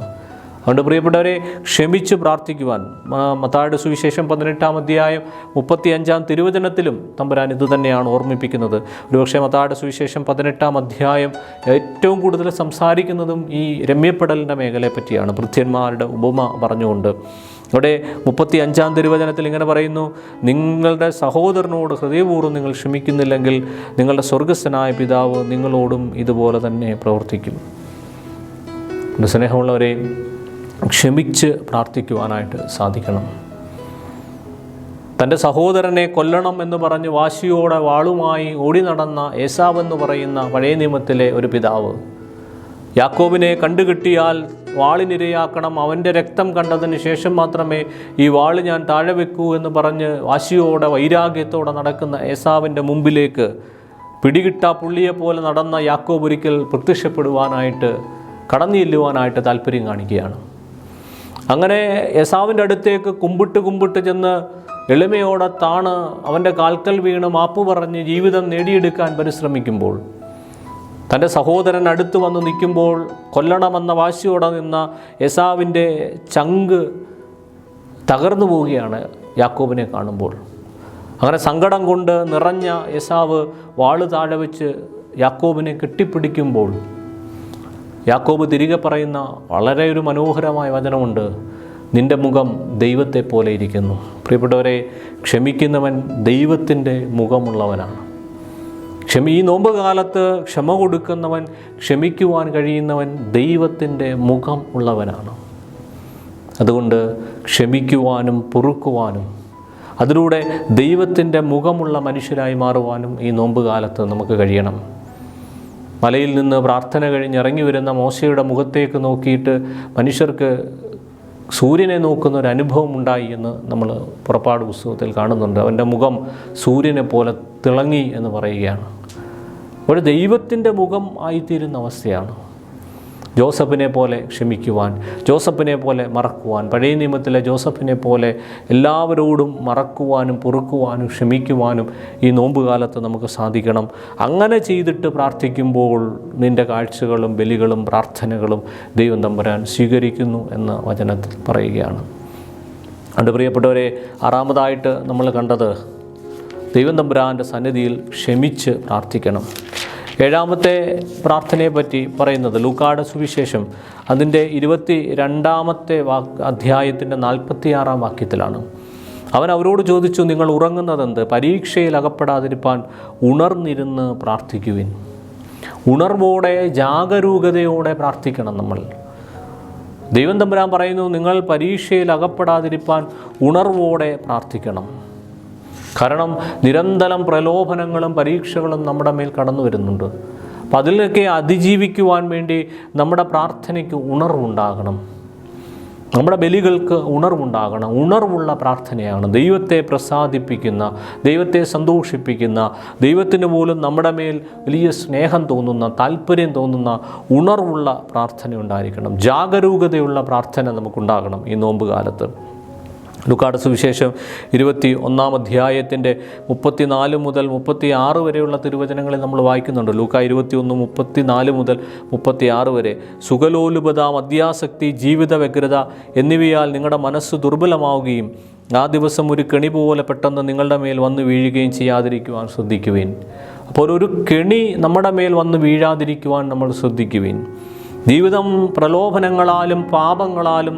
അതുകൊണ്ട് പ്രിയപ്പെട്ടവരെ, ക്ഷമിച്ച് പ്രാർത്ഥിക്കുവാൻ മത്തായിയുടെ സുവിശേഷം 18-ാം അധ്യായം 35-ാം തിരുവചനത്തിലും തമ്പുരാൻ ഇത് തന്നെയാണ് ഓർമ്മിപ്പിക്കുന്നത്. ഒരുപക്ഷെ മത്തായിയുടെ സുവിശേഷം 18-ാം അധ്യായം ഏറ്റവും കൂടുതൽ സംസാരിക്കുന്നതും ഈ രമ്യപ്പെടലിൻ്റെ മേഖലയെ പറ്റിയാണ്, ഭൃത്യന്മാരുടെ ഉപമ പറഞ്ഞുകൊണ്ട്. അവിടെ 35-ാം തിരുവചനത്തിൽ ഇങ്ങനെ പറയുന്നു: നിങ്ങളുടെ സഹോദരനോട് ഹൃദയപൂർവ്വം നിങ്ങൾ ക്ഷമിക്കുന്നില്ലെങ്കിൽ നിങ്ങളുടെ സ്വർഗസ്ഥനായ പിതാവ് നിങ്ങളോടും ഇതുപോലെ തന്നെ പ്രവർത്തിക്കും. സ്നേഹമുള്ളവരെ, ക്ഷമിച്ച് പ്രാർത്ഥിക്കുവാനായിട്ട് സാധിക്കണം. തൻ്റെ സഹോദരനെ കൊല്ലണം എന്ന് പറഞ്ഞ് വാശിയോടെ വാളുമായി ഓടി നടന്ന ഏസാവെന്ന് പറയുന്ന പഴയ നിയമത്തിലെ ഒരു പിതാവ്, യാക്കോബിനെ കണ്ടുകിട്ടിയാൽ വാളിനിരയാക്കണം, അവൻ്റെ രക്തം കണ്ടതിന് ശേഷം മാത്രമേ ഈ വാള് ഞാൻ താഴെ വെക്കൂ എന്ന് പറഞ്ഞ് വാശിയോടെ വൈരാഗ്യത്തോടെ നടക്കുന്ന ഏസാവിൻ്റെ മുമ്പിലേക്ക് പിടികിട്ടാ പുള്ളിയെപ്പോലെ നടന്ന യാക്കോബ് ഒരിക്കൽ പ്രത്യക്ഷപ്പെടുവാനായിട്ട്, കടന്നു ചെല്ലുവാനായിട്ട് താല്പര്യം കാണിക്കുകയാണ്. അങ്ങനെ ഏസാവിൻ്റെ അടുത്തേക്ക് കുമ്പിട്ട് ചെന്ന് എളിമയോടെ താണ് അവൻ്റെ കാൽക്കൽ വീണ് മാപ്പ് പറഞ്ഞ് ജീവിതം നേടിയെടുക്കാൻ പരിശ്രമിക്കുമ്പോൾ, തൻ്റെ സഹോദരൻ അടുത്ത് വന്ന് നിൽക്കുമ്പോൾ കൊല്ലണമെന്ന വാശിയോടെ നിന്ന ഏസാവിൻ്റെ ചങ്ക് തകർന്നു പോവുകയാണ് യാക്കോബിനെ കാണുമ്പോൾ. അങ്ങനെ സങ്കടം കൊണ്ട് നിറഞ്ഞ ഏസാവ് വാള് താഴെ വെച്ച് യാക്കോബിനെ കെട്ടിപ്പിടിക്കുമ്പോൾ യാക്കോബ് തിരികെ പറയുന്ന വളരെ ഒരു മനോഹരമായ വചനമുണ്ട്: നിൻ്റെ മുഖം ദൈവത്തെ പോലെ ഇരിക്കുന്നു. പ്രിയപ്പെട്ടവരെ, ക്ഷമിക്കുന്നവൻ ദൈവത്തിൻ്റെ മുഖമുള്ളവനാണ്. ഈ നോമ്പ് കാലത്ത് ക്ഷമ കൊടുക്കുന്നവൻ, ക്ഷമിക്കുവാൻ കഴിയുന്നവൻ ദൈവത്തിൻ്റെ മുഖം ഉള്ളവനാണ്. അതുകൊണ്ട് ക്ഷമിക്കുവാനും പൊറുക്കുവാനും അതിലൂടെ ദൈവത്തിൻ്റെ മുഖമുള്ള മനുഷ്യരായി മാറുവാനും ഈ നോമ്പ് കാലത്ത് നമുക്ക് കഴിയണം. മലയിൽ നിന്ന് പ്രാർത്ഥന കഴിഞ്ഞിറങ്ങി വരുന്ന മോശയുടെ മുഖത്തേക്ക് നോക്കിയിട്ട് മനുഷ്യർക്ക് സൂര്യനെ നോക്കുന്ന ഒരു അനുഭവം ഉണ്ടായി എന്ന് നമ്മൾ പുറപ്പാട് പുസ്തകത്തിൽ കാണുന്നുണ്ട്. അവൻ്റെ മുഖം സൂര്യനെ പോലെ തിളങ്ങി എന്ന് പറയുകയാണ്. ഒരു ദൈവത്തിൻ്റെ മുഖം ആയിത്തീരുന്ന അവസ്ഥയാണ്. ജോസഫിനെ പോലെ ക്ഷമിക്കുവാൻ, ജോസഫിനെ പോലെ മറക്കുവാൻ, പഴയ നിയമത്തിലെ ജോസഫിനെ പോലെ എല്ലാവരോടും മറക്കുവാനും പൊറുക്കുവാനും ക്ഷമിക്കുവാനും ഈ നോമ്പുകാലത്ത് നമുക്ക് സാധിക്കണം. അങ്ങനെ ചെയ്തിട്ട് പ്രാർത്ഥിക്കുമ്പോൾ നിൻ്റെ കാഴ്ചകളും ബലികളും പ്രാർത്ഥനകളും ദൈവം തമ്പുരാൻ സ്വീകരിക്കുന്നു എന്ന് വചനത്തിൽ പറയുകയാണ്. അതുകൊണ്ട് പ്രിയപ്പെട്ടവരെ, ആറാമതായിട്ട് നമ്മൾ കണ്ടത് ദൈവം തമ്പുരാൻ്റെ സന്നിധിയിൽ ക്ഷമിച്ച് പ്രാർത്ഥിക്കണം. ഏഴാമത്തെ പ്രാർത്ഥനയെപ്പറ്റി പറയുന്നത് ലൂക്കായുടെ സുവിശേഷം അതിൻ്റെ 22-ാമത്തെ അധ്യായത്തിൻ്റെ 46-ാം വാക്യത്തിലാണ്. അവൻ അവരോട് ചോദിച്ചു, നിങ്ങൾ ഉറങ്ങുന്നതെന്ത്? പരീക്ഷയിൽ അകപ്പെടാതിരിപ്പാൻ ഉണർന്നിരുന്ന് പ്രാർത്ഥിക്കുവിൻ. ഉണർവോടെ ജാഗരൂകതയോടെ പ്രാർത്ഥിക്കണം നമ്മൾ. ദൈവം തമ്പുരാൻ പറയുന്നു, നിങ്ങൾ പരീക്ഷയിൽ അകപ്പെടാതിരിപ്പാൻ ഉണർവോടെ പ്രാർത്ഥിക്കണം. കാരണം നിരന്തരം പ്രലോഭനങ്ങളും പരീക്ഷകളും നമ്മുടെ മേൽ കടന്നു വരുന്നുണ്ട്. അപ്പം അതിലൊക്കെ അതിജീവിക്കുവാൻ വേണ്ടി നമ്മുടെ പ്രാർത്ഥനയ്ക്ക് ഉണർവുണ്ടാകണം, നമ്മുടെ ബലികൾക്ക് ഉണർവുണ്ടാകണം. ഉണർവുള്ള പ്രാർത്ഥനയാണ് ദൈവത്തെ പ്രസാദിപ്പിക്കുന്ന, ദൈവത്തെ സന്തോഷിപ്പിക്കുന്ന, ദൈവത്തിന് പോലും നമ്മുടെ മേൽ വലിയ സ്നേഹം തോന്നുന്ന, താല്പര്യം തോന്നുന്ന ഉണർവുള്ള പ്രാർത്ഥന ഉണ്ടായിരിക്കണം. ജാഗരൂകതയുള്ള പ്രാർത്ഥന നമുക്കുണ്ടാകണം ഈ നോമ്പ് കാലത്ത്. ലൂക്കായുടെ സുവിശേഷം 21-ാം അധ്യായത്തിൻ്റെ 34 മുതൽ 36 വരെയുള്ള തിരുവചനങ്ങളിൽ നമ്മൾ വായിക്കുന്നുണ്ട്. ലൂക്ക 21, 34 മുതൽ 36 വരെ. സുഖലോലുപത, മദ്യാസക്തി, ജീവിത വ്യഗ്രത എന്നിവയാൽ നിങ്ങളുടെ മനസ്സ് ദുർബലമാവുകയും ആ ദിവസം ഒരു കെണി പോലെ പെട്ടെന്ന് നിങ്ങളുടെ മേൽ വന്ന് വീഴുകയും ചെയ്യാതിരിക്കുവാൻ ശ്രദ്ധിക്കുവിൻ. അപ്പോൾ ഒരു കെണി നമ്മുടെ മേൽ വന്ന് വീഴാതിരിക്കുവാൻ നമ്മൾ ശ്രദ്ധിക്കുവിൻ. ജീവിതം പ്രലോഭനങ്ങളാലും പാപങ്ങളാലും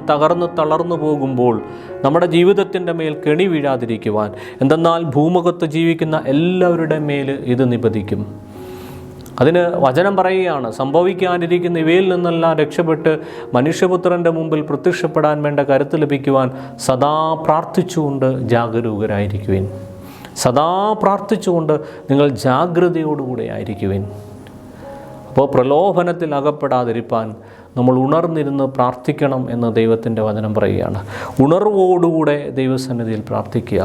തളർന്നു പോകുമ്പോൾ നമ്മുടെ ജീവിതത്തിൻ്റെ മേൽ കെണി വീഴാതിരിക്കുവാൻ, എന്തെന്നാൽ ഭൂമുഖത്ത് ജീവിക്കുന്ന എല്ലാവരുടെ മേൽ ഇത് നിപതിക്കും. അതിന് വചനം പറയുകയാണ്, സംഭവിക്കാനിരിക്കുന്ന ഇവയിൽ നിന്നെല്ലാം രക്ഷപ്പെട്ട് മനുഷ്യപുത്രൻ്റെ മുമ്പിൽ പ്രത്യക്ഷപ്പെടാൻ വേണ്ട കരുത്ത് ലഭിക്കുവാൻ സദാ പ്രാർത്ഥിച്ചുകൊണ്ട് ജാഗരൂകരായിരിക്കുവിൻ. സദാ പ്രാർത്ഥിച്ചുകൊണ്ട് നിങ്ങൾ ജാഗ്രതയോടുകൂടെ ആയിരിക്കുവിൻ. അപ്പോൾ പ്രലോഭനത്തിൽ അകപ്പെടാതിരിപ്പാൻ നമ്മൾ ഉണർന്നിരുന്ന് പ്രാർത്ഥിക്കണം എന്ന് ദൈവത്തിൻ്റെ വചനം പറയുകയാണ്. ഉണർവോടുകൂടെ ദൈവസന്നിധിയിൽ പ്രാർത്ഥിക്കുക,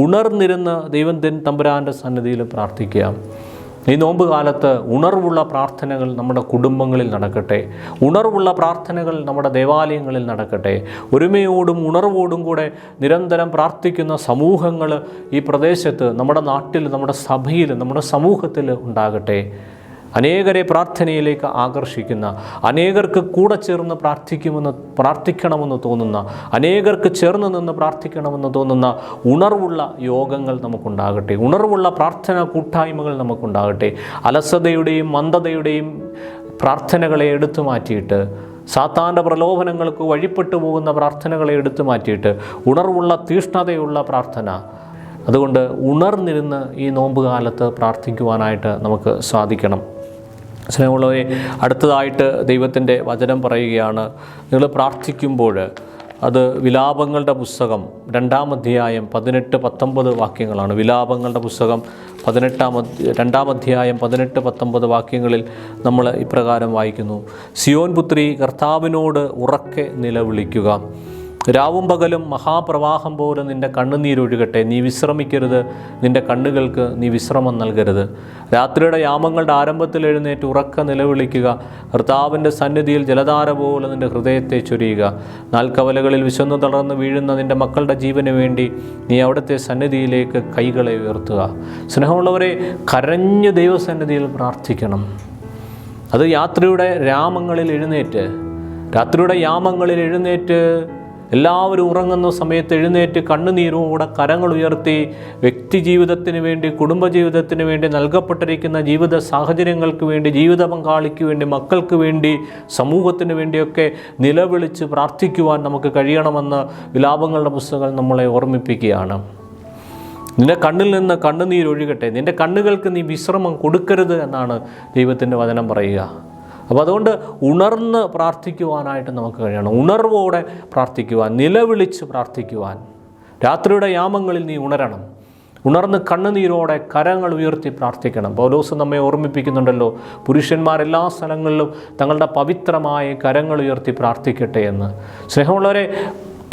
ഉണർന്നിരുന്ന് ദൈവം തമ്പുരാൻ്റെ സന്നിധിയിൽ പ്രാർത്ഥിക്കുക. ഈ നോമ്പ് കാലത്ത് ഉണർവുള്ള പ്രാർത്ഥനകൾ നമ്മുടെ കുടുംബങ്ങളിൽ നടക്കട്ടെ, ഉണർവുള്ള പ്രാർത്ഥനകൾ നമ്മുടെ ദേവാലയങ്ങളിൽ നടക്കട്ടെ. ഒരുമയോടും ഉണർവോടും കൂടെ നിരന്തരം പ്രാർത്ഥിക്കുന്ന സമൂഹങ്ങൾ ഈ പ്രദേശത്ത്, നമ്മുടെ നാട്ടിൽ, നമ്മുടെ സഭയിൽ, നമ്മുടെ സമൂഹത്തിൽ ഉണ്ടാകട്ടെ. അനേകരെ പ്രാർത്ഥനയിലേക്ക് ആകർഷിക്കുന്ന, അനേകർക്ക് കൂടെ ചേർന്ന് പ്രാർത്ഥിക്കണമെന്ന് തോന്നുന്ന, അനേകർക്ക് ചേർന്ന് നിന്ന് പ്രാർത്ഥിക്കണമെന്ന് തോന്നുന്ന ഉണർവുള്ള യോഗങ്ങൾ നമുക്കുണ്ടാകട്ടെ. ഉണർവുള്ള പ്രാർത്ഥനാ കൂട്ടായ്മകൾ നമുക്കുണ്ടാകട്ടെ. അലസതയുടെയും മന്ദതയുടെയും പ്രാർത്ഥനകളെ എടുത്തു മാറ്റിയിട്ട്, സാത്താൻ്റെ പ്രലോഭനങ്ങൾക്ക് വഴിപ്പെട്ടു പോകുന്ന പ്രാർത്ഥനകളെ എടുത്തു മാറ്റിയിട്ട് ഉണർവുള്ള തീഷ്ണതയുള്ള പ്രാർത്ഥന, അതുകൊണ്ട് ഉണർന്നിരുന്ന് ഈ നോമ്പ് കാലത്ത് പ്രാർത്ഥിക്കുവാനായിട്ട് നമുക്ക് സാധിക്കണം. സ്നേഹമുള്ളവരെ, അടുത്തതായിട്ട് ദൈവത്തിൻ്റെ വചനം പറയുകയാണ്, നിങ്ങൾ പ്രാർത്ഥിക്കുമ്പോൾ അത് വിലാപങ്ങളുടെ പുസ്തകം 2-ാം അധ്യായം 18-19 വാക്യങ്ങളാണ്. വിലാപങ്ങളുടെ പുസ്തകം 2-ാം അധ്യായം 18-19 വാക്യങ്ങളിൽ നമ്മൾ ഇപ്രകാരം വായിക്കുന്നു: സിയോൻ പുത്രി, കർത്താവിനോട് ഉറക്കെ നിലവിളിക്കുക. രാവും പകലും മഹാപ്രവാഹം പോലെ നിൻ്റെ കണ്ണുനീരൊഴുകട്ടെ. നീ വിശ്രമിക്കരുത്, നിൻ്റെ കണ്ണുകൾക്ക് നീ വിശ്രമം നൽകരുത്. രാത്രിയുടെ യാമങ്ങളുടെ ആരംഭത്തിൽ എഴുന്നേറ്റ് ഉറക്ക നിലവിളിക്കുക. കർത്താവിൻ്റെ സന്നിധിയിൽ ജലധാര പോലെ നിൻ്റെ ഹൃദയത്തെ ചൊരിയുക. നാൽക്കവലകളിൽ വിശന്നു തളർന്ന് വീഴുന്ന നിൻ്റെ മക്കളുടെ ജീവന് വേണ്ടി നീ അവിടുത്തെ സന്നിധിയിലേക്ക് കൈകളെ ഉയർത്തുക. സ്നേഹമുള്ളവരെ, കരഞ്ഞ് ദൈവസന്നിധിയിൽ പ്രാർത്ഥിക്കണം. അത് രാത്രിയുടെ യാമങ്ങളിൽ എഴുന്നേറ്റ് എല്ലാവരും ഉറങ്ങുന്ന സമയത്ത് എഴുന്നേറ്റ് കണ്ണുനീരോടെ കരങ്ങൾ ഉയർത്തി വ്യക്തി ജീവിതത്തിന് വേണ്ടി, കുടുംബജീവിതത്തിന് വേണ്ടി, നൽകപ്പെട്ടിരിക്കുന്ന ജീവിത സാഹചര്യങ്ങൾക്ക് വേണ്ടി, ജീവിത പങ്കാളിക്ക് വേണ്ടി, മക്കൾക്ക് വേണ്ടി, സമൂഹത്തിന് വേണ്ടിയൊക്കെ നിലവിളിച്ച് പ്രാർത്ഥിക്കുവാൻ നമുക്ക് കഴിയണമെന്ന് വിലാപങ്ങളുടെ പുസ്തകം നമ്മളെ ഓർമ്മിപ്പിക്കുകയാണ്. നിൻ്റെ കണ്ണിൽ നിന്ന് കണ്ണുനീരൊഴുകട്ടെ, നിൻ്റെ കണ്ണുകൾക്ക് നീ വിശ്രമം കൊടുക്കരുത് എന്നാണ് ദൈവത്തിൻ്റെ വചനം പറയുക. അപ്പോൾ അതുകൊണ്ട് ഉണർന്ന് പ്രാർത്ഥിക്കുവാനായിട്ട് നമുക്ക് കഴിയണം. ഉണർവോടെ പ്രാർത്ഥിക്കുവാൻ, നിലവിളിച്ച് പ്രാർത്ഥിക്കുവാൻ. രാത്രിയുടെ യാമങ്ങളിൽ നീ ഉണരണം. ഉണർന്ന് കണ്ണുനീരോടെ കരങ്ങൾ ഉയർത്തി പ്രാർത്ഥിക്കണം. പൗലോസ് നമ്മെ ഓർമ്മിപ്പിക്കുന്നുണ്ടല്ലോ, പുരുഷന്മാർ എല്ലാ സ്ഥലങ്ങളിലും തങ്ങളുടെ പവിത്രമായ കരങ്ങൾ ഉയർത്തി പ്രാർത്ഥിക്കട്ടെ എന്ന്. സ്നേഹമുള്ളവരെ,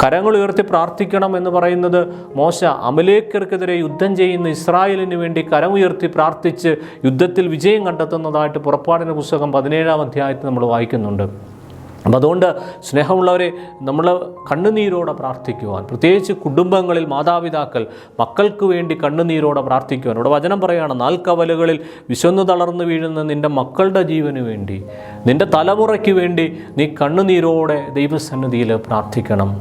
കരങ്ങൾ ഉയർത്തി പ്രാർത്ഥിക്കണം എന്ന് പറയുന്നത് മോശ അമലേക്കർക്കെതിരെ യുദ്ധം ചെയ്യുന്ന ഇസ്രായേലിന് വേണ്ടി കരമുയർത്തി പ്രാർത്ഥിച്ച് യുദ്ധത്തിൽ വിജയം കണ്ടെത്തുന്നതായിട്ട് പുറപ്പാടിൻ്റെ പുസ്തകം 17-ാം അധ്യായത്തിൽ നമ്മൾ വായിക്കുന്നുണ്ട്. അപ്പം അതുകൊണ്ട് സ്നേഹമുള്ളവരെ, നമ്മൾ കണ്ണുനീരോടെ പ്രാർത്ഥിക്കുവാൻ, പ്രത്യേകിച്ച് കുടുംബങ്ങളിൽ മാതാപിതാക്കൾ മക്കൾക്ക് വേണ്ടി കണ്ണുനീരോടെ പ്രാർത്ഥിക്കുവാൻ. ഇവിടെ വചനം പറയുകയാണ്, നാൽക്കവലകളിൽ വിശന്നു തളർന്നു വീഴുന്ന നിൻ്റെ മക്കളുടെ ജീവന് വേണ്ടി, നിൻ്റെ തലമുറയ്ക്ക് വേണ്ടി നീ കണ്ണുനീരോടെ ദൈവസന്നിധിയിൽ പ്രാർത്ഥിക്കണം.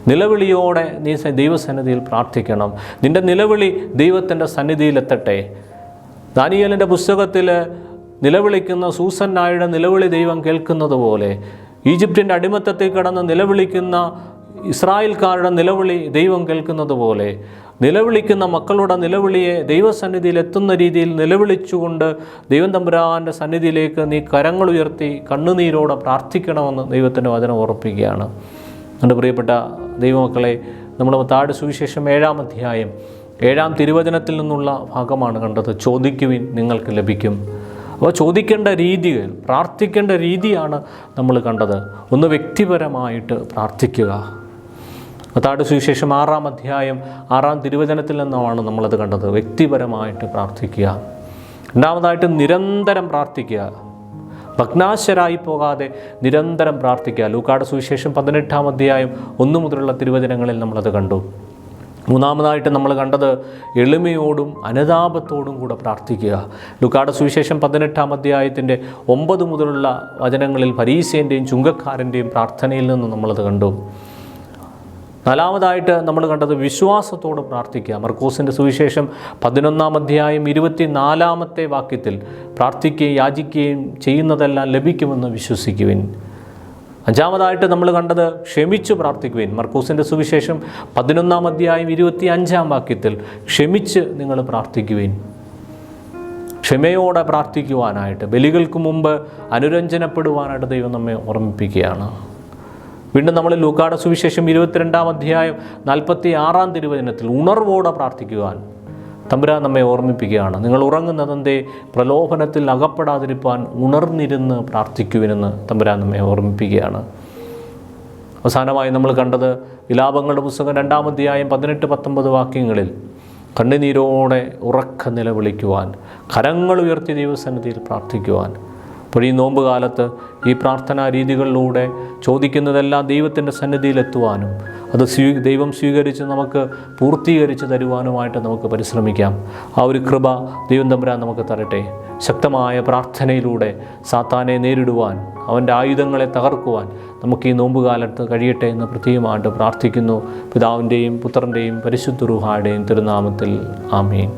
നിലവിളിയോടെ നീ ദൈവസന്നിധിയിൽ പ്രാർത്ഥിക്കണം. നിൻ്റെ നിലവിളി ദൈവത്തിൻ്റെ സന്നിധിയിലെത്തട്ടെ. ദാനിയേലിൻ്റെ പുസ്തകത്തിൽ നിലവിളിക്കുന്ന സൂസൻ നായുടെ നിലവിളി ദൈവം കേൾക്കുന്നത് പോലെ, ഈജിപ്തിൻ്റെ അടിമത്തത്തിൽ കിടന്ന് നിലവിളിക്കുന്ന ഇസ്രായേൽക്കാരുടെ നിലവിളി ദൈവം കേൾക്കുന്നത് പോലെ, നിലവിളിക്കുന്ന മക്കളുടെ നിലവിളിയെ ദൈവസന്നിധിയിൽ എത്തുന്ന രീതിയിൽ നിലവിളിച്ചുകൊണ്ട് ദൈവം തമ്പുരാൻ്റെ സന്നിധിയിലേക്ക് നീ കരങ്ങൾ ഉയർത്തി കണ്ണുനീരോടെ പ്രാർത്ഥിക്കണമെന്ന് ദൈവത്തിൻ്റെ വചനം ഓർപ്പിക്കുകയാണ്. എൻ്റെ പ്രിയപ്പെട്ട ദൈവമക്കളെ, നമ്മൾ മത്തായിയുടെ സുവിശേഷം 7-ാം അധ്യായം 7-ാം തിരുവചനത്തിൽ നിന്നുള്ള ഭാഗമാണ് കണ്ടത്. ചോദിക്കുവിൻ, നിങ്ങൾക്ക് ലഭിക്കും. അപ്പോൾ ചോദിക്കേണ്ട രീതികൾ, പ്രാർത്ഥിക്കേണ്ട രീതിയാണ് നമ്മൾ കണ്ടത്. ഒന്ന്, വ്യക്തിപരമായിട്ട് പ്രാർത്ഥിക്കുക. മത്തായിയുടെ സുവിശേഷം 6-ാം അധ്യായം 6-ാം തിരുവചനത്തിൽ നിന്നാണ് നമ്മളത് കണ്ടത്. വ്യക്തിപരമായിട്ട് പ്രാർത്ഥിക്കുക. രണ്ടാമതായിട്ട് നിരന്തരം പ്രാർത്ഥിക്കുക. ഭഗ്നാശരായി പോകാതെ നിരന്തരം പ്രാർത്ഥിക്കുക. ലൂക്കായുടെ സുവിശേഷം 18-ാം അധ്യായം 1 മുതലുള്ള തിരുവചനങ്ങളിൽ നമ്മളത് കണ്ടു. മൂന്നാമതായിട്ട് നമ്മൾ കണ്ടത് എളിമയോടും അനുതാപത്തോടും കൂടെ പ്രാർത്ഥിക്കുക. ലൂക്കായുടെ സുവിശേഷം 18-ാം അധ്യായത്തിൻ്റെ 9 മുതലുള്ള വചനങ്ങളിൽ ഫരീസേൻ്റെയും ചുങ്കക്കാരൻ്റെയും പ്രാർത്ഥനയിൽ നിന്ന് നമ്മളത് കണ്ടു. നാലാമതായിട്ട് നമ്മൾ കണ്ടത് വിശ്വാസത്തോട് പ്രാർത്ഥിക്കുക. മർക്കോസിൻ്റെ സുവിശേഷം 11-ാം അധ്യായം 24-ാമത്തെ വാക്യത്തിൽ പ്രാർത്ഥിക്കുകയും യാചിക്കുകയും ചെയ്യുന്നതെല്ലാം ലഭിക്കുമെന്ന് വിശ്വസിക്കുവിൻ. അഞ്ചാമതായിട്ട് നമ്മൾ കണ്ടത് ക്ഷമിച്ചു പ്രാർത്ഥിക്കുവിൻ. മർക്കോസിൻ്റെ സുവിശേഷം 11-ാം അധ്യായം 25-ാം വാക്യത്തിൽ ക്ഷമിച്ച് നിങ്ങൾ പ്രാർത്ഥിക്കുവിൻ. ക്ഷമയോടെ പ്രാർത്ഥിക്കുവാനായിട്ട്, ബലികൾക്ക് മുമ്പ് അനുരഞ്ജനപ്പെടുവാനായിട്ട് ദൈവം നമ്മെ ഓർമ്മിപ്പിക്കുകയാണ്. വീണ്ടും നമ്മൾ ലൂക്കായുടെ സുവിശേഷം 22-ാം അധ്യായം 46-ാം തിരുവചനത്തിൽ ഉണർവോടെ പ്രാർത്ഥിക്കുവാൻ തമ്പുരാൻ നമ്മെ ഓർമ്മിപ്പിക്കുകയാണ്. നിങ്ങൾ ഉറങ്ങുന്നതെന്തേ, പ്രലോഭനത്തിൽ അകപ്പെടാതിരിക്കാൻ ഉണർന്നിരുന്ന് പ്രാർത്ഥിക്കുവിനെന്ന് തമ്പുരാൻ നമ്മെ ഓർമ്മിപ്പിക്കുകയാണ്. അവസാനമായി നമ്മൾ കണ്ടത് വിലാപങ്ങളുടെ പുസ്തകം 2-ാം അധ്യായം 18-19 വാക്യങ്ങളിൽ കണ്ണുനീരോടെ ഉറക്ക നിലവിളിക്കുവാൻ, കരങ്ങൾ ഉയർത്തി ദൈവസന്നിധിയിൽ പ്രാർത്ഥിക്കുവാൻ, അപ്പോൾ ഈ നോമ്പ് കാലത്ത് ഈ പ്രാർത്ഥനാ രീതികളിലൂടെ ചോദിക്കുന്നതെല്ലാം ദൈവത്തിൻ്റെ സന്നിധിയിലെത്തുവാനും അത് ദൈവം സ്വീകരിച്ച് നമുക്ക് പൂർത്തീകരിച്ച് തരുവാനുമായിട്ട് നമുക്ക് പരിശ്രമിക്കാം. ആ ഒരു കൃപ ദൈവം തമ്പുരാൻ നമുക്ക് തരട്ടെ. ശക്തമായ പ്രാർത്ഥനയിലൂടെ സാത്താനെ നേരിടുവാൻ, അവൻ്റെ ആയുധങ്ങളെ തകർക്കുവാൻ നമുക്ക് ഈ നോമ്പുകാലത്ത് കഴിയട്ടെ എന്ന് പ്രത്യേകമായിട്ട് പ്രാർത്ഥിക്കുന്നു. പിതാവിൻ്റെയും പുത്രൻ്റെയും പരിശുദ്ധ റൂഹായുടെയും തിരുനാമത്തിൽ ആമേൻ.